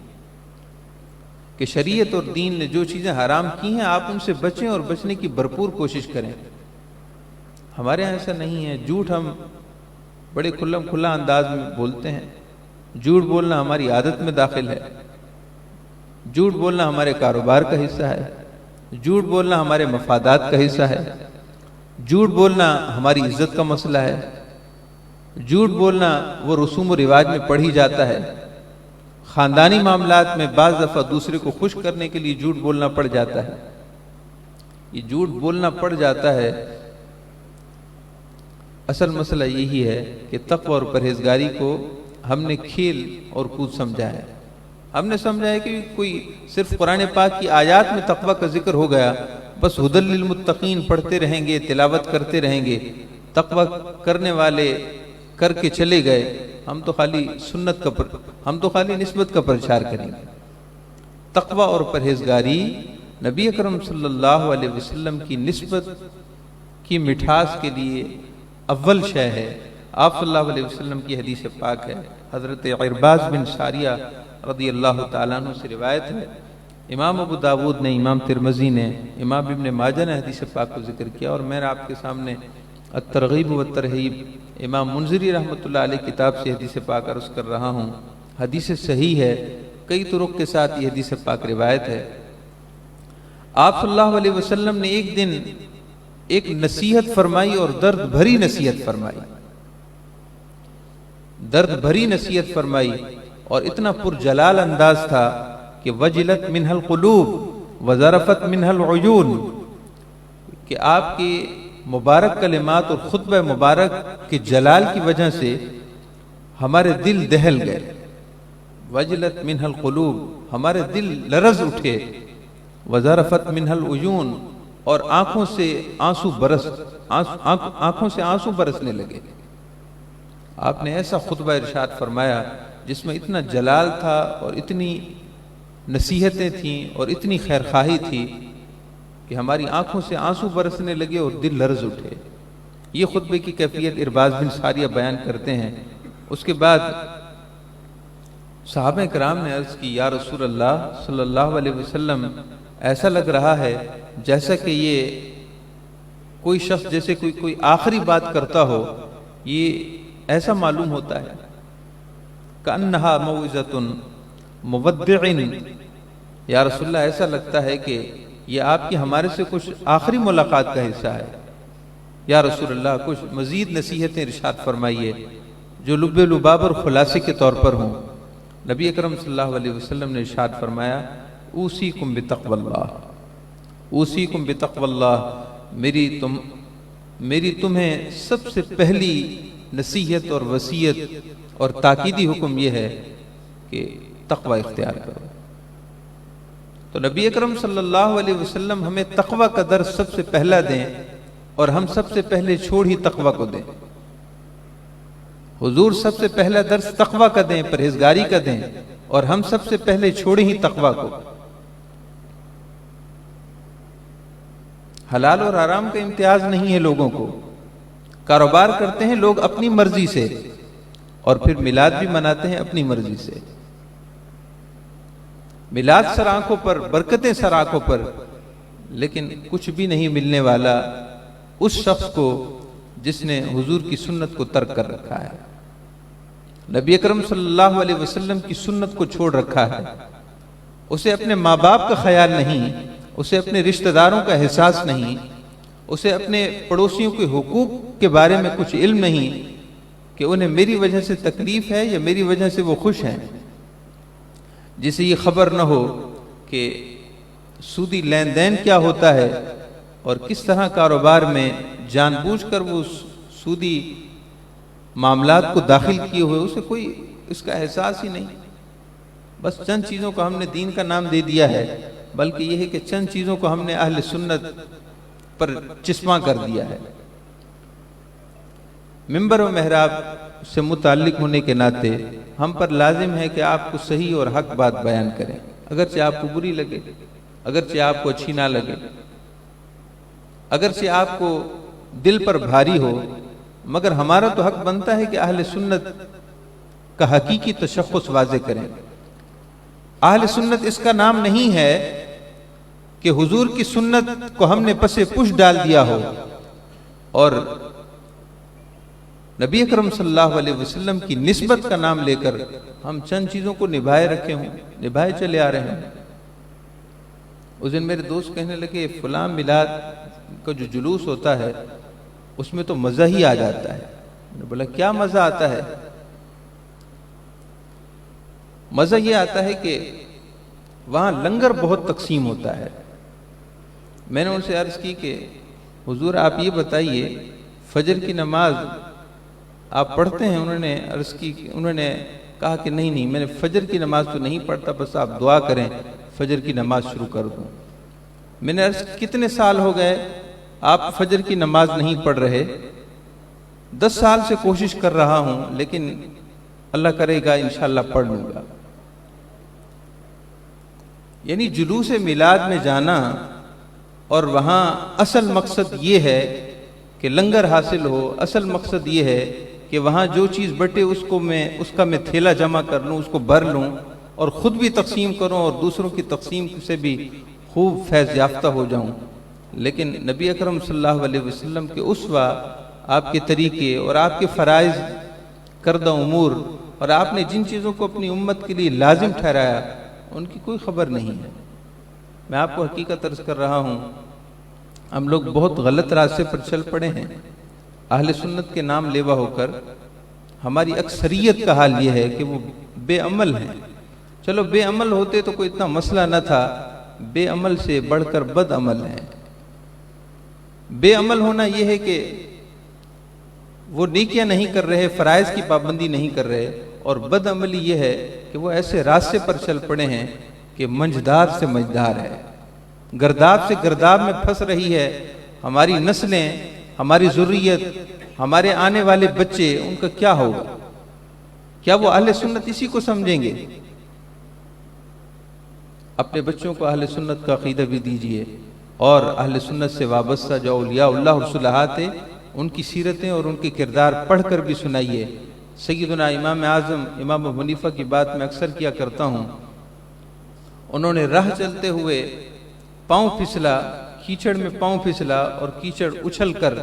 [SPEAKER 1] کہ شریعت اور دین نے جو چیزیں حرام کی ہیں آپ ان سے بچیں اور بچنے کی بھرپور کوشش کریں۔ ہمارے یہاں ایسا نہیں ہے، جھوٹ ہم بڑے کھلا انداز میں بولتے ہیں، جھوٹ بولنا ہماری عادت میں داخل ہے، جھوٹ بولنا ہمارے کاروبار کا حصہ ہے، جھوٹ بولنا ہمارے مفادات کا حصہ ہے، جھوٹ بولنا ہماری عزت کا مسئلہ ہے، جھوٹ بولنا وہ رسوم و رواج میں پڑھ ہی جاتا ہے، خاندانی معاملات میں بعض دفعہ دوسرے کو خوش کرنے کے لیے جھوٹ بولنا پڑ جاتا ہے۔ یہ جھوٹ بولنا پڑ جاتا ہے، اصل مسئلہ یہی ہے کہ تقوی اور پرہیزگاری کو ہم نے کھیل اور کود سمجھا ہے۔ ہم نے سمجھا ہے کہ کوئی صرف قرآن پاک کی آیات میں تقوی کا ذکر ہو گیا، بس ہدی للمتقین پڑھتے رہیں گے، تلاوت کرتے رہیں گے، تقوی کرنے والے کر کے چلے گئے، ہم تو خالی نسبت کا پرچار کریں گے۔ تقوی اور پرہیزگاری نبی اکرم صلی اللہ علیہ وسلم کی نسبت کی مٹھاس کے لیے اول شے ہے۔ آپ صلی اللہ علیہ وسلم کی حدیث پاک ہے، حضرت عرباض بن ساریہ رضی اللہ تعالیٰ عنہ سے روایت ہے، امام ابو داود نے، امام ترمذی نے، امام ابن ماجہ نے حدیث پاک کو ذکر کیا، اور میں آپ کے سامنے الترغیب والترہیب امام منذری رحمۃ اللہ علیہ کتاب سے حدیث پاک عرض کر رہا ہوں۔ حدیث صحیح ہے، کئی طرق کے ساتھ یہ حدیث پاک روایت ہے۔ آپ صلی اللہ علیہ وسلم نے ایک دن ایک نصیحت فرمائی اور درد بھری نصیحت فرمائی، اور اتنا پرجلال انداز تھا کہ وجلت منہ القلوب وذرفت منہ العیون، کہ آپ کے مبارک کلمات اور خطبہ مبارک کے جلال کی وجہ سے ہمارے دل دہل گئے، وجلت منہ القلوب، ہمارے دل لرز اٹھے، وذرفت منہ العیون، اور آنکھوں سے آنسو برسنے لگے۔ آپ نے ایسا خطبہ ارشاد فرمایا جس میں اتنا جلال تھا اور اتنی نصیحتیں تھیں اور اتنی خیرخواہی تھی کہ ہماری آنکھوں سے آنسو برسنے لگے اور دل لرز اٹھے۔ یہ خطبے کی کیفیت عرباض بن ساریہ بیان کرتے ہیں۔ اس کے بعد صحابہ کرام نے عرض کی، یا رسول اللہ صلی اللہ علیہ وسلم، ایسا لگ رہا ہے جیسا کہ یہ کوئی شخص جیسے کوئی آخری بات کرتا ہو، یہ ایسا معلوم ہوتا ہے۔ کأنہا موعظۃ مودع، یا رسول اللہ ایسا لگتا ہے کہ یہ آپ کی ہمارے سے کچھ آخری ملاقات کا حصہ ہے۔ یا رسول اللہ کچھ مزید نصیحتیں ارشاد فرمائیے جو لب لباب اور خلاصے کے طور پر ہوں۔ نبی اکرم صلی اللہ علیہ وسلم نے ارشاد فرمایا، اوصیکم بتقوی اللہ، اوصیکم بتقوی اللہ، میری تمہیں سب سے پہلی نصیحت اور وصیت اور تاکیدی حکم یہ ہے کہ تقوی اختیار کرو۔ تو نبی اکرم صلی اللہ علیہ وسلم ہمیں تقوی کا درس سب سے پہلا دیں اور ہم سب سے پہلے چھوڑ ہی تقوی کو دیں۔ حضور سب سے پہلا درس تقوی کا دیں، پرہیزگاری کا دیں، اور ہم سب سے پہلے چھوڑیں ہی تقوی کو۔ حلال اور حرام کا امتیاز نہیں ہے لوگوں کو، کاروبار کرتے ہیں لوگ اپنی مرضی سے، اور پھر میلاد بھی مناتے ہیں اپنی مرضی سے۔ میلاد سر آنکھوں پر، برکتیں سر آنکھوں پر، لیکن کچھ بھی نہیں ملنے والا اس شخص کو جس نے حضور کی سنت کو ترک کر رکھا ہے، نبی اکرم صلی اللہ علیہ وسلم کی سنت کو چھوڑ رکھا ہے۔ اسے اپنے ماں باپ کا خیال نہیں، اسے اپنے رشتہ داروں کا احساس نہیں، اسے اپنے پڑوسیوں کے حقوق کے بارے میں کچھ علم نہیں کہ انہیں میری وجہ سے تکلیف ہے یا میری وجہ سے وہ خوش ہیں، جسے یہ خبر نہ ہو کہ سودی لین دین کیا ہوتا ہے اور کس طرح کاروبار میں جان بوجھ کر وہ سودی معاملات کو داخل کیے ہوئے، اسے کوئی اس کا احساس ہی نہیں۔ بس چند چیزوں کو ہم نے دین کا نام دے دیا ہے، بلکہ یہ ہے کہ چند چیزوں کو ہم نے اہل سنت پر چسپاں کر دیا ہے۔ منبر و محراب سے متعلق ہونے کے ناطے ہم پر لازم ہے کہ آپ کو صحیح اور حق بات بیان کریں، اگرچہ آپ کو بری لگے، اگرچہ آپ کو اچھی نہ لگے، اگرچہ آپ کو دل پر بھاری ہو، مگر ہمارا تو حق بنتا ہے کہ اہل سنت کا حقیقی تشخص واضح کریں۔ اہل سنت اس کا نام نہیں ہے کہ حضور کی سنت کو ہم نے پسے پش ڈال دیا ہو اور نبی اکرم صلی اللہ علیہ وسلم کی نسبت کا نام لے کر ہم چند چیزوں کو نبھائے رکھے ہوں، نبھائے چلے آ رہے ہیں۔ اس دن میرے دوست کہنے لگے فلاں میلاد کا جو جلوس ہوتا ہے اس میں تو مزہ ہی آ جاتا ہے۔ میں نے بولا کیا مزہ آتا ہے؟ مزہ یہ آتا ہے کہ وہاں لنگر بہت تقسیم ہوتا ہے، میں نے ان سے عرض کی کہ حضور آپ یہ بتائیے فجر کی نماز آپ پڑھتے ہیں؟ انہوں نے کہا کہ نہیں میں نے فجر کی نماز تو نہیں پڑھتا، بس آپ دعا کریں فجر کی نماز شروع کر دوں۔ میں نے عرض کتنے سال ہو گئے آپ فجر کی نماز نہیں پڑھ رہے؟ 10 سال سے کوشش کر رہا ہوں، لیکن اللہ کرے گا انشاءاللہ پڑھ لوں گا۔ یعنی جلوس میلاد میں جانا اور وہاں اصل مقصد یہ ہے کہ لنگر حاصل ہو، اصل مقصد یہ ہے کہ وہاں جو چیز بٹے اس کا میں تھیلا جمع کر لوں، اس کو بھر لوں اور خود بھی تقسیم کروں اور دوسروں کی تقسیم سے بھی خوب فیض یافتہ ہو جاؤں۔ لیکن نبی اکرم صلی اللہ علیہ وسلم کے اسوہ، آپ کے طریقے اور آپ کے فرائض کردہ امور اور آپ نے جن چیزوں کو اپنی امت کے لیے لازم ٹھہرایا ان کی کوئی خبر نہیں ہے۔ میں آپ کو حقیقت عرض کر رہا ہوں، ہم لوگ بہت غلط راستے پر چل پڑے ہیں۔ اہل سنت کے نام لیوا ہو کر ہماری اکثریت کا حال یہ ہے کہ وہ بے عمل ہیں۔ چلو بے عمل ہوتے تو کوئی اتنا مسئلہ نہ تھا، بے عمل سے بڑھ کر بد عمل ہیں۔ بے عمل ہونا یہ ہے کہ وہ نیکیاں نہیں کر رہے، فرائض کی پابندی نہیں کر رہے، اور بد عملی یہ ہے کہ وہ ایسے راستے پر چل پڑے ہیں کہ منجدار سے منجدار ہے، گرداب سے گرداب میں پھنس رہی ہے ہماری نسلیں، ہماری ذریت، ہمارے آنے والے بچے، ان کا کیا ہوگا؟ کیا وہ اہل سنت اسی کو سمجھیں گے؟ اپنے بچوں کو اہل سنت کا عقیدہ بھی دیجئے، اور اہل سنت سے وابستہ جو اولیاء اللہ اور صلحات ہیں ان کی سیرتیں اور ان کے کردار پڑھ کر بھی سنائیے۔ سیدنا امام اعظم امام ابو حنیفہ کی بات میں اکثر کیا کرتا ہوں، انہوں نے راہ چلتے ہوئے پاؤں پھسلا، کیچڑ میں پاؤں پھسلا اور کیچڑ اچھل کر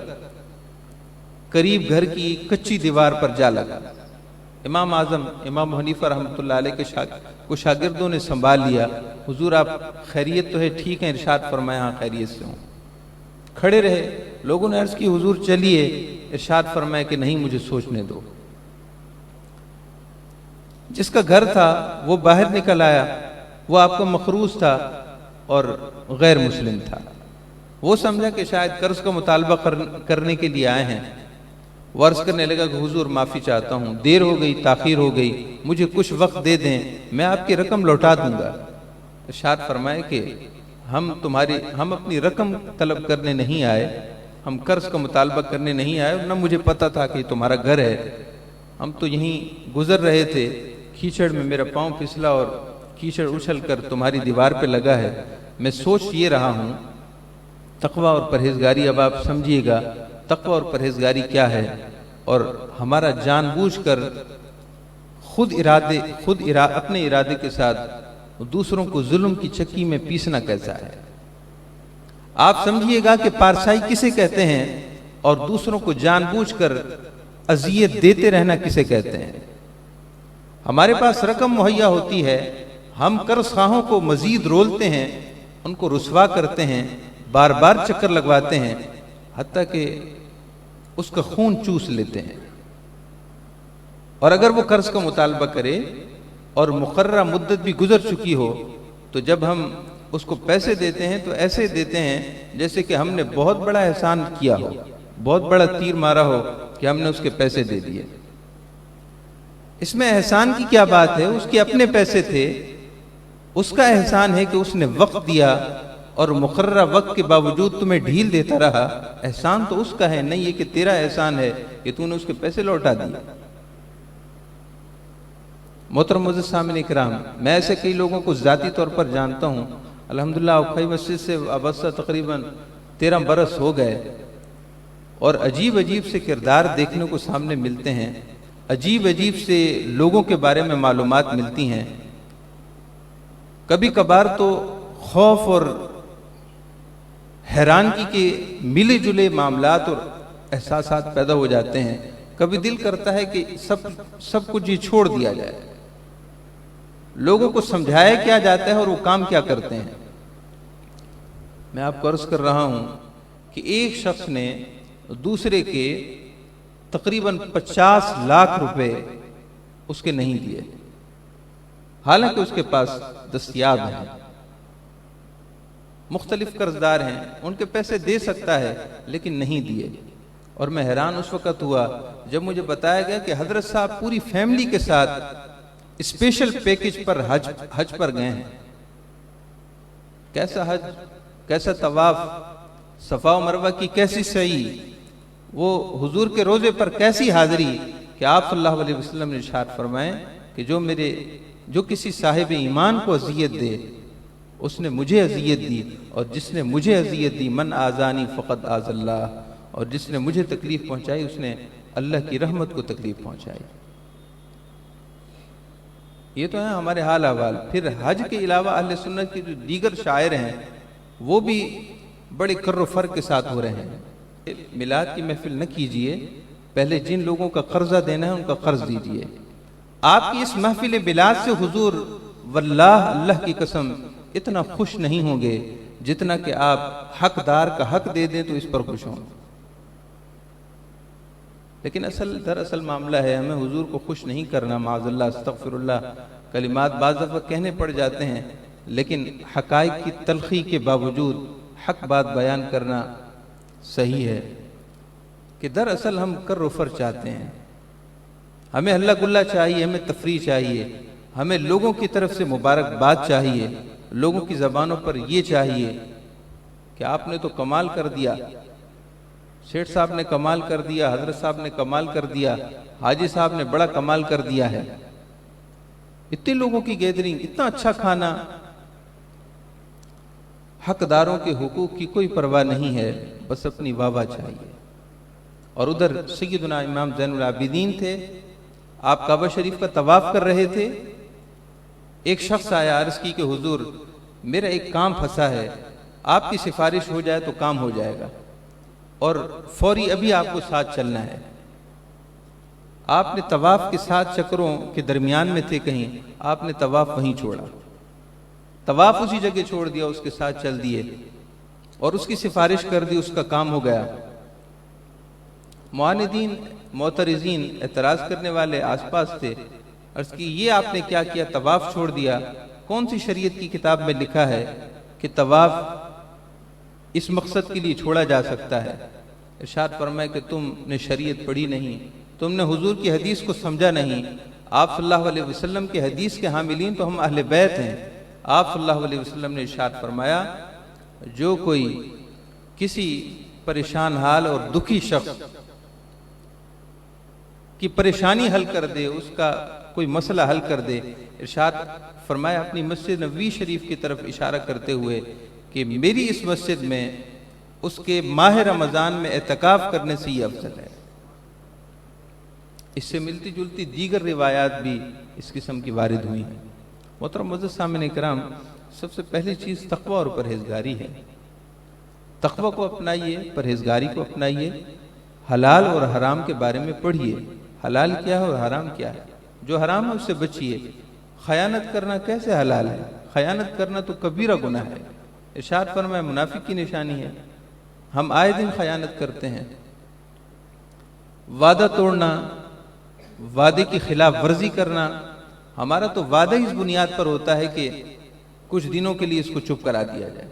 [SPEAKER 1] قریب گھر کی کچی دیوار پر جا لگا۔ امام اعظم امام حنیفہ رحمۃ اللہ علیہ کو شاگردوں نے سنبھال لیا، حضور آپ خیریت تو ہے؟ ٹھیک ہے، ارشاد فرمایا ہاں خیریت سے ہوں۔ کھڑے رہے، لوگوں نے عرض کی حضور چلیے، ارشاد فرمایا کہ نہیں مجھے سوچنے دو۔ جس کا گھر تھا وہ باہر نکل آیا، وہ آپ کا مخروض تھا اور غیر مسلم تھا۔ وہ سمجھا کہ شاید قرض کا مطالبہ کرنے کے لیے آئے ہیں۔ وہ عرض کرنے لگا کہ حضور معافی چاہتا ہوں، دیر ہو گئی، تاخیر ہو گئی، مجھے کچھ وقت دے دیں، میں آپ کی رقم لوٹا دوں گا۔ ارشاد فرمائے کہ ہم اپنی رقم طلب کرنے نہیں آئے، ہم قرض کا مطالبہ کرنے نہیں آئے، نہ مجھے پتا تھا کہ تمہارا گھر ہے، ہم تو یہیں گزر رہے تھے، کیچڑ میں میرا پاؤں پھسلا اور کیچڑ اچھل کر تمہاری دیوار پہ لگا ہے۔ میں سوچ یہ رہا ہوں تقویٰ اور پرہیزگاری، اب آپ سمجھیے گا تقویٰ اور پرہیزگاری کیا ہے، اور ہمارا جان بوجھ کر اپنے ارادے کے ساتھ دوسروں کو ظلم کی چکی میں پیسنا کیسا ہے۔ آپ سمجھیے گا کہ پارسائی کسے کہتے ہیں اور دوسروں کو جان بوجھ کر اذیت دیتے رہنا کسے کہتے ہیں۔ ہمارے پاس رقم مہیا ہوتی ہے، ہم قرض خواہوں کو مزید رولتے ہیں، ان کو رسوا کرتے ہیں، بار بار چکر لگواتے ہیں، حتیٰ کہ اس کا خون چوس لیتے ہیں۔ اور اگر وہ قرض کا مطالبہ کرے اور مقررہ مدت بھی گزر چکی ہو تو جب ہم اس کو پیسے دیتے ہیں تو ایسے دیتے ہیں جیسے کہ ہم نے بہت بڑا احسان کیا ہو، بہت بڑا تیر مارا ہو کہ ہم نے اس کے پیسے دے دیے۔ اس میں احسان کی کیا بات ہے؟ اس کے اپنے پیسے تھے، اس کا احسان ہے کہ اس نے وقت دیا اور مقررہ وقت کے باوجود تمہیں ڈھیل دیتا رہا، احسان تو اس کا ہے، نہیں یہ کہ تیرا احسان ہے کہ تو نے اس کے پیسے لوٹا دیے۔ محترم معزز سامعین کرام، میں ایسے کئی لوگوں کو ذاتی طور پر جانتا ہوں، الحمدللہ اوکھائی مسجد سے وابستہ تقریباً 13 برس ہو گئے، اور عجیب عجیب سے کردار دیکھنے کو سامنے ملتے ہیں، عجیب عجیب سے لوگوں کے بارے میں معلومات ملتی ہیں۔ کبھی کبھار تو خوف اور حیرانگی کے ملے جلے معاملات اور احساسات پیدا ہو جاتے ہیں۔ کبھی دل کرتا ہے کہ سب کچھ یہ چھوڑ دیا جائے، لوگوں کو سمجھایا کیا جاتا ہے اور وہ کام کیا کرتے ہیں۔ میں آپ کو عرض کر رہا ہوں کہ ایک شخص نے دوسرے کے تقریباً 50 لاکھ روپے اس کے نہیں دیے، حالانکہ اس کے پاس دستیاب ہیں۔ مختلف قرض دار ہیں، ان کے پیسے دے سکتا ہے لیکن نہیں دیے. اور میں حیران اس وقت ہوا جب مجھے بتایا گیا کہ حضرت صاحب پوری فیملی کے ساتھ اسپیشل پیکج پر حج پر گئے ہیں. کیسا حج، کیسا طواف، صفا و مروہ کی کیسی سعی، وہ حضور کے روزے پر کیسی حاضری کہ آپ صلی اللہ علیہ وسلم نے ارشاد فرمائے کہ جو کسی صاحب ایمان کو اذیت دے اس نے مجھے اذیت دی، اور جس نے مجھے اذیت دی من آذانی فقد آذ اللہ، اور جس نے مجھے تکلیف پہنچائی اس نے اللہ کی رحمت کو تکلیف پہنچائی. یہ تو ہیں ہمارے حال احوال. پھر حج کے علاوہ اہل سنت کے جو دیگر شاعر ہیں وہ بھی بڑے کر و فر کے ساتھ ہو رہے ہیں. میلاد کی محفل نہ کیجئے، پہلے جن لوگوں کا قرضہ دینا ہے ان کا قرض دیجئے. آپ کی اس محفل میلاد سے حضور واللہ اللہ کی قسم اتنا خوش نہیں ہوں گے جتنا کہ آپ حقدار کا حق دے دیں تو اس پر خوش ہوں. لیکن دراصل معاملہ ہے ہمیں حضور کو خوش نہیں کرنا. معاذ اللہ، استغفر اللہ، کلمات بعض دفعہ کہنے پڑ جاتے ہیں، لیکن حقائق کی تلخی کے باوجود حق بات بیان کرنا صحیح ہے کہ دراصل ہم کر و فر چاہتے ہیں. ہمیں ہلا گلا چاہیے، ہمیں تفریح چاہیے، ہمیں لوگوں کی طرف سے مبارکباد چاہیے، لوگوں کی زبانوں پر یہ چاہیے کہ آپ نے تو کمال کر دیا، شیخ صاحب نے کمال کر دیا، حضرت صاحب نے کمال کر دیا، حاجی صاحب نے بڑا کمال کر دیا ہے. اتنے لوگوں کی گیدرنگ، اتنا اچھا کھانا، حقداروں کے حقوق کی کوئی پرواہ نہیں ہے، بس اپنی واہ واہ چاہیے. اور ادھر سیدنا امام زین العابدین تھے، آپ کعبہ شریف کا طواف کر رہے تھے. ایک شخص آیا، عرض کی کہ حضور میرا ایک کام پھنسا ہے، آپ کی سفارش ہو جائے تو کام ہو جائے گا، اور فوری ابھی آپ کو ساتھ چلنا ہے. آپ نے طواف کے 7 چکروں کے درمیان میں تھے کہیں، آپ نے طواف وہیں چھوڑا، طواف اسی جگہ چھوڑ دیا، اس کے ساتھ چل دیے اور اس کی سفارش کر دی، اس کا کام ہو گیا. معاندین، معترضین، اعتراض کرنے والے آس پاس تھے. عرض کی یہ آپ نے کیا کیا، طواف چھوڑ دیا؟ کون سی شریعت کی کتاب میں لکھا ہے کہ طواف اس مقصد کے لیے چھوڑا جا سکتا ہے؟ ارشاد فرمائے کہ تم نے شریعت پڑھی نہیں، تم نے حضور کی حدیث کو سمجھا نہیں. آپ صلی اللہ علیہ وسلم کے حدیث کے حاملین تو ہم اہل بیت ہیں. آپ صلی اللہ علیہ وسلم نے ارشاد فرمایا جو کوئی کسی پریشان حال اور دکھی شخص کی پریشانی حل کر دے، اس کا کوئی مسئلہ حل کر دے، ارشاد فرمایا اپنی مسجد نبوی شریف کی طرف اشارہ کرتے ہوئے کہ میری اس مسجد میں اس کے ماہ رمضان میں اعتکاف کرنے سے یہ افضل ہے. اس سے ملتی جلتی دیگر روایات بھی اس قسم کی وارد ہوئی ہیں. محترم معزز سامعین کرام، سب سے پہلی چیز تقوی اور پرہیزگاری ہے. تقوی کو اپنائیے، پرہیزگاری کو اپنائیے، حلال اور حرام کے بارے میں پڑھیے، حلال کیا ہے اور حرام کیا ہے. جو حرام ہے اس سے بچیے. خیانت کرنا کیسے حلال ہے؟ خیانت کرنا تو کبیرہ گناہ ہے. ارشاد فرمائے منافق کی نشانی ہے. ہم آئے دن خیانت کرتے ہیں. وعدہ توڑنا، وعدے کی خلاف ورزی کرنا، ہمارا تو وعدہ اس بنیاد پر ہوتا ہے کہ کچھ دنوں کے لیے اس کو چپ کرا دیا جائے،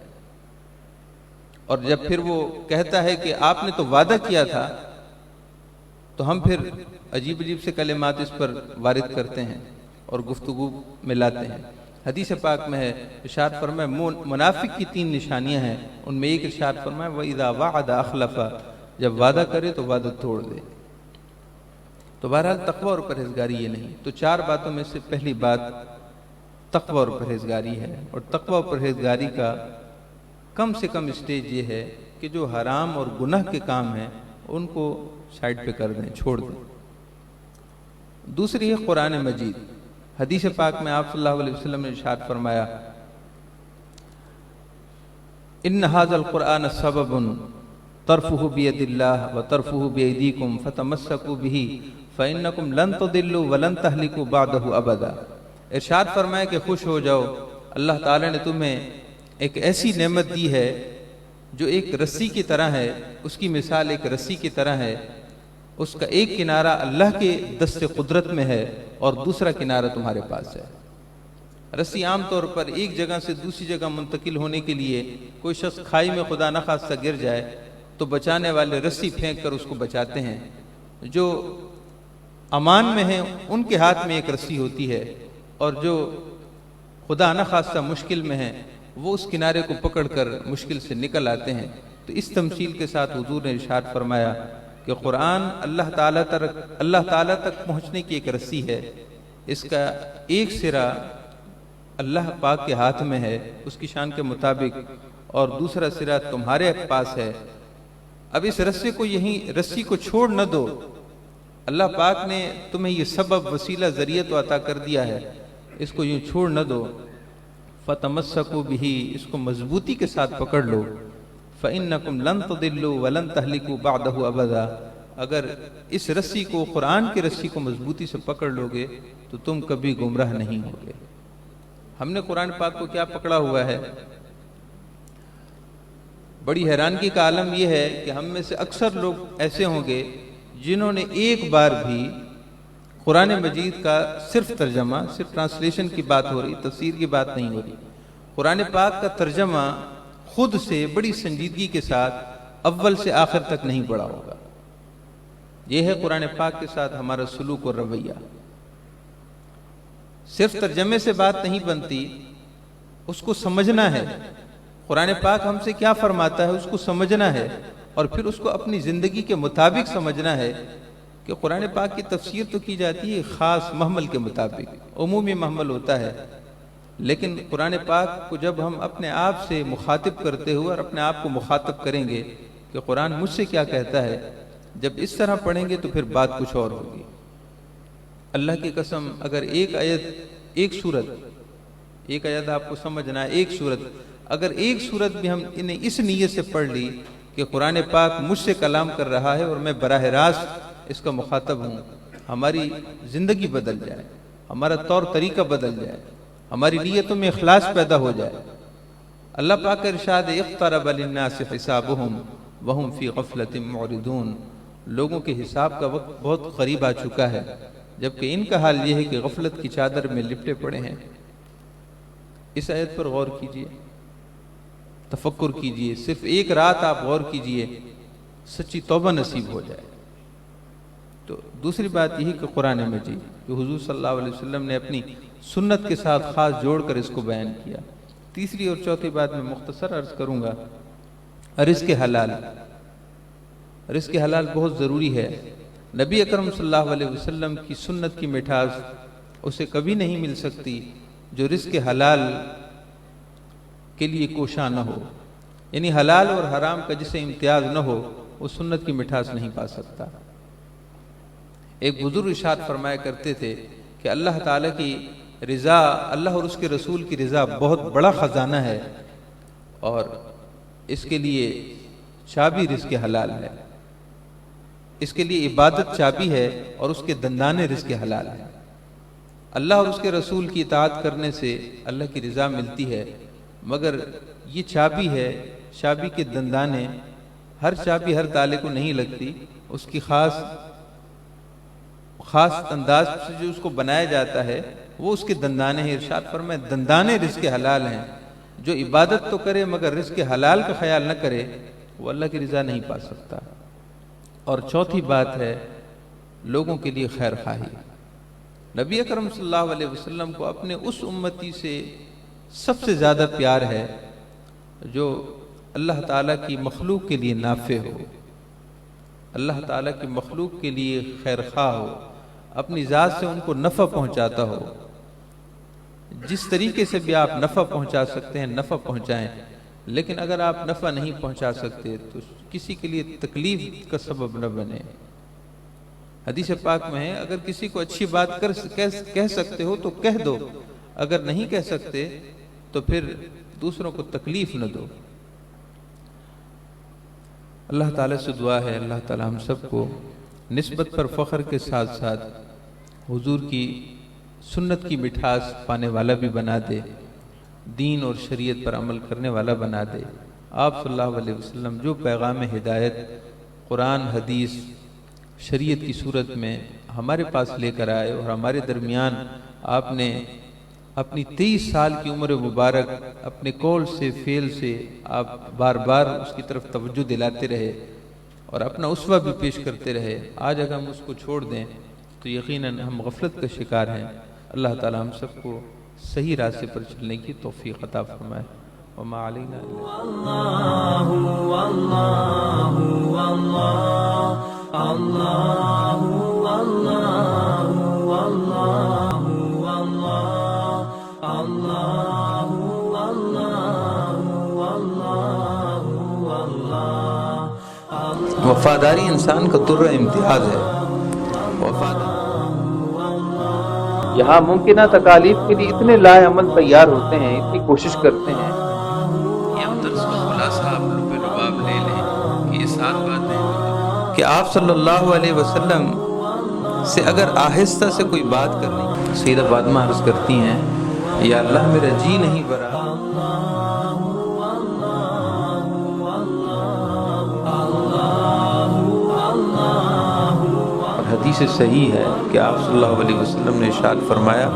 [SPEAKER 1] اور جب پھر وہ کہتا ہے کہ آپ نے تو وعدہ کیا تھا تو ہم پھر عجیب عجیب سے کلمات اس پر وارد کرتے ہیں اور گفتگو میں لاتے ہیں. حدیث پاک میں ہے، ارشاد فرمائے منافق کی 3 نشانیاں ہیں، ان میں ایک ارشاد فرمائے وَإِذَا وَعَدَ أَخْلَفَ، جب وعدہ کرے تو وعدہ توڑ دے. تو بہرحال تقوی اور پرہیزگاری یہ نہیں. تو 4 باتوں میں سے پہلی بات تقوی اور پرہیزگاری ہے. اور تقوی اور پرہیزگاری کا کم سے کم اسٹیج یہ ہے کہ جو حرام اور گناہ کے کام ہیں ان کو سائڈ پہ کر دیں، چھوڑ دیں. دوسری ہے قرآن مجید. حدیث پاک میں آپ صلی اللہ علیہ وسلم نے ارشاد فرمایا ان هذا القرآن سبب طرفه بید اللہ وطرفه بیدیکم فتمسکوا به فإنکم لن تضلوا ولن تہلکوا بعدہ ابدا. ارشاد فرمایا کہ خوش ہو جاؤ، اللہ تعالی نے تمہیں ایک ایسی نعمت دی ہے جو ایک رسی کی طرح ہے. اس کی مثال ایک رسی کی طرح ہے. اس کا ایک کنارہ اللہ کے دست قدرت میں ہے اور دوسرا کنارہ تمہارے پاس ہے. رسی عام طور پر ایک جگہ سے دوسری جگہ منتقل ہونے کے لیے کوئی شخص کھائی میں خدا نخواستہ گر جائے تو بچانے والے رسی پھینک کر اس کو بچاتے ہیں. جو امان میں ہیں ان کے ہاتھ میں ایک رسی ہوتی ہے، اور جو خدا نخواستہ مشکل میں ہیں وہ اس کنارے کو پکڑ کر مشکل سے نکل آتے ہیں. تو اس تمثیل کے ساتھ حضور نے ارشاد فرمایا کہ قرآن اللہ تعالیٰ تک پہنچنے کی ایک رسی ہے. اس کا ایک سرا اللہ پاک کے ہاتھ میں ہے اس کی شان کے مطابق، اور دوسرا سرا تمہارے پاس ہے. اب اس رسی کو چھوڑ نہ دو. اللہ پاک نے تمہیں یہ سبب، وسیلہ، ذریعہ تو عطا کر دیا ہے، اس کو یوں چھوڑ نہ دو. فتمسکوا بہ، اس کو مضبوطی کے ساتھ پکڑ لو. فإنکم لن تضلوا ولن تہلکوا بعدہ ابدا. اگر اس رسی کو، قرآن کی رسی کو مضبوطی سے پکڑ لو گے تو تم کبھی گمراہ نہیں ہوگے. ہم نے قرآن پاک کو کیا پکڑا ہوا ہے؟ بڑی حیرانگی کا عالم یہ ہے کہ ہم میں سے اکثر لوگ ایسے ہوں گے جنہوں نے ایک بار بھی قرآن مجید کا صرف ترجمہ، صرف ٹرانسلیشن کی بات ہو رہی، تفسیر کی بات نہیں ہو رہی، قرآن پاک کا ترجمہ خود سے بڑی سنجیدگی کے ساتھ اول سے آخر تک نہیں پڑھا ہوگا. یہ ہے قرآن پاک کے ساتھ ہمارا سلوک اور رویہ. صرف ترجمے سے بات نہیں بنتی، اس کو سمجھنا ہے. قرآن پاک ہم سے کیا فرماتا ہے اس کو سمجھنا ہے، اور پھر اس کو اپنی زندگی کے مطابق سمجھنا ہے. کہ قرآن پاک کی تفسیر تو کی جاتی ہے خاص محمل کے مطابق، عمومی محمل ہوتا ہے، لیکن قرآن پاک کو جب ہم اپنے آپ سے مخاطب کرتے ہوئے اور اپنے آپ کو مخاطب کریں گے کہ قرآن مجھ سے کیا کہتا ہے، جب اس طرح پڑھیں گے تو پھر بات کچھ اور ہوگی. اللہ کی قسم، اگر ایک آیت آپ کو سمجھنا ہے، ایک سورت، اگر ایک سورت بھی ہم انہیں اس نیت سے پڑھ لی کہ قرآن پاک مجھ سے کلام کر رہا ہے اور میں براہ راست اس کا مخاطب ہوں، ہماری زندگی بدل جائے، ہمارا طور طریقہ بدل جائے، ہماری نیتوں میں اخلاص پیدا ہو جائے. اللہ پاک کا ارشاد ہے اقترب للناس حسابهم وهم فی غفلۃ معرضون. لوگوں کے حساب کا وقت بہت قریب آ چکا ہے، جبکہ ان کا حال یہ ہے کہ غفلت کی چادر میں لپٹے پڑے ہیں. اس آیت پر غور کیجئے، تفکر کیجئے، صرف ایک رات آپ غور کیجئے، سچی توبہ نصیب ہو جائے. تو دوسری بات یہی کہ قرآن مجید کہ حضور صلی اللہ علیہ وسلم نے اپنی سنت کے ساتھ خاص جوڑ کر اس کو بیان کیا. تیسری اور چوتھی بات میں مختصر عرض کروں گا. رزق حلال، رزق حلال بہت ضروری ہے. نبی اکرم صلی اللہ علیہ وسلم کی سنت کی مٹھاس اسے کبھی نہیں مل سکتی جو رزق حلال کے لیے کوشاں نہ ہو. یعنی حلال اور حرام کا جسے امتیاز نہ ہو وہ سنت کی مٹھاس نہیں پا سکتا. ایک بزرگ ارشاد فرمایا کرتے تھے کہ اللہ تعالیٰ کی رضا، اللہ اور اس کے رسول کی رضا بہت بڑا خزانہ ہے، اور اس کے لیے چابی رزق حلال ہے. اس کے لیے عبادت چابی ہے اور اس کے دندانے رزق حلال ہے. اللہ اور اس کے رسول کی اطاعت کرنے سے اللہ کی رضا ملتی ہے، مگر یہ چابی ہے، چابی کے دندانے. ہر چابی ہر تالے کو نہیں لگتی، اس کی خاص انداز سے جو اس کو بنایا جاتا ہے وہ اس کے دندانے ہیں. ارشاد فرمائے دندانے رزق حلال ہیں. جو عبادت تو کرے مگر رزق حلال کا خیال نہ کرے وہ اللہ کی رضا نہیں پا سکتا. اور چوتھی بات ہے لوگوں کے لیے خیر خواہی. نبی اکرم صلی اللہ علیہ وسلم کو اپنے اس امتی سے سب سے زیادہ پیار ہے جو اللہ تعالیٰ کی مخلوق کے لیے نافع ہو، اللہ تعالیٰ کی مخلوق کے لیے خیر خواہ ہو، اپنی ذات سے ان کو نفع پہنچاتا ہو. جس طریقے سے بھی آپ نفع پہنچا سکتے ہیں نفع پہنچائیں، لیکن اگر آپ نفع نہیں پہنچا سکتے تو کسی کے لیے تکلیف کا سبب نہ بنے. حدیث پاک میں ہے اگر کسی کو اچھی بات کہہ سکتے ہو تو کہہ دو، اگر نہیں کہہ سکتے تو پھر دوسروں کو تکلیف نہ دو. اللہ تعالیٰ سے دعا ہے اللہ تعالیٰ ہم سب کو نسبت پر فخر کے ساتھ ساتھ حضور کی سنت کی مٹھاس پانے والا بھی بنا دے، دین اور شریعت پر عمل کرنے والا بنا دے. آپ صلی اللہ علیہ وسلم جو پیغام ہدایت قرآن حدیث شریعت کی صورت میں ہمارے پاس لے کر آئے اور ہمارے درمیان آپ نے اپنی 23 سال کی عمر مبارک اپنے قول سے فعل سے آپ بار بار اس کی طرف توجہ دلاتے رہے اور اپنا اسوہ بھی پیش کرتے رہے. آج اگر ہم اس کو چھوڑ دیں تو یقیناً ہم غفلت کا شکار ہیں. اللہ تعالی ہم سب کو صحیح راستے پر چلنے کی توفیق عطا فرمائے. وما علینا اللہ اللہ اللہ وفاداری انسان کا در امتیاز ہے.
[SPEAKER 2] یہاں ممکنہ تکالیف کے لیے اتنے لائے عمل تیار ہوتے ہیں، اتنی کوشش کرتے ہیں.
[SPEAKER 1] یہ ہم درس کا خلاصہ آپ لب لباب لے لیں کہ یہ 7 باتیں کہ آپ صلی اللہ علیہ وسلم سے اگر آہستہ سے کوئی بات کرنی. سیدہ فاطمہ عرض کرتی ہیں یا اللہ میرا جی نہیں بھرا. حدیث صحیح ہے کہ آپ صلی اللہ علیہ وسلم نے ارشاد فرمایا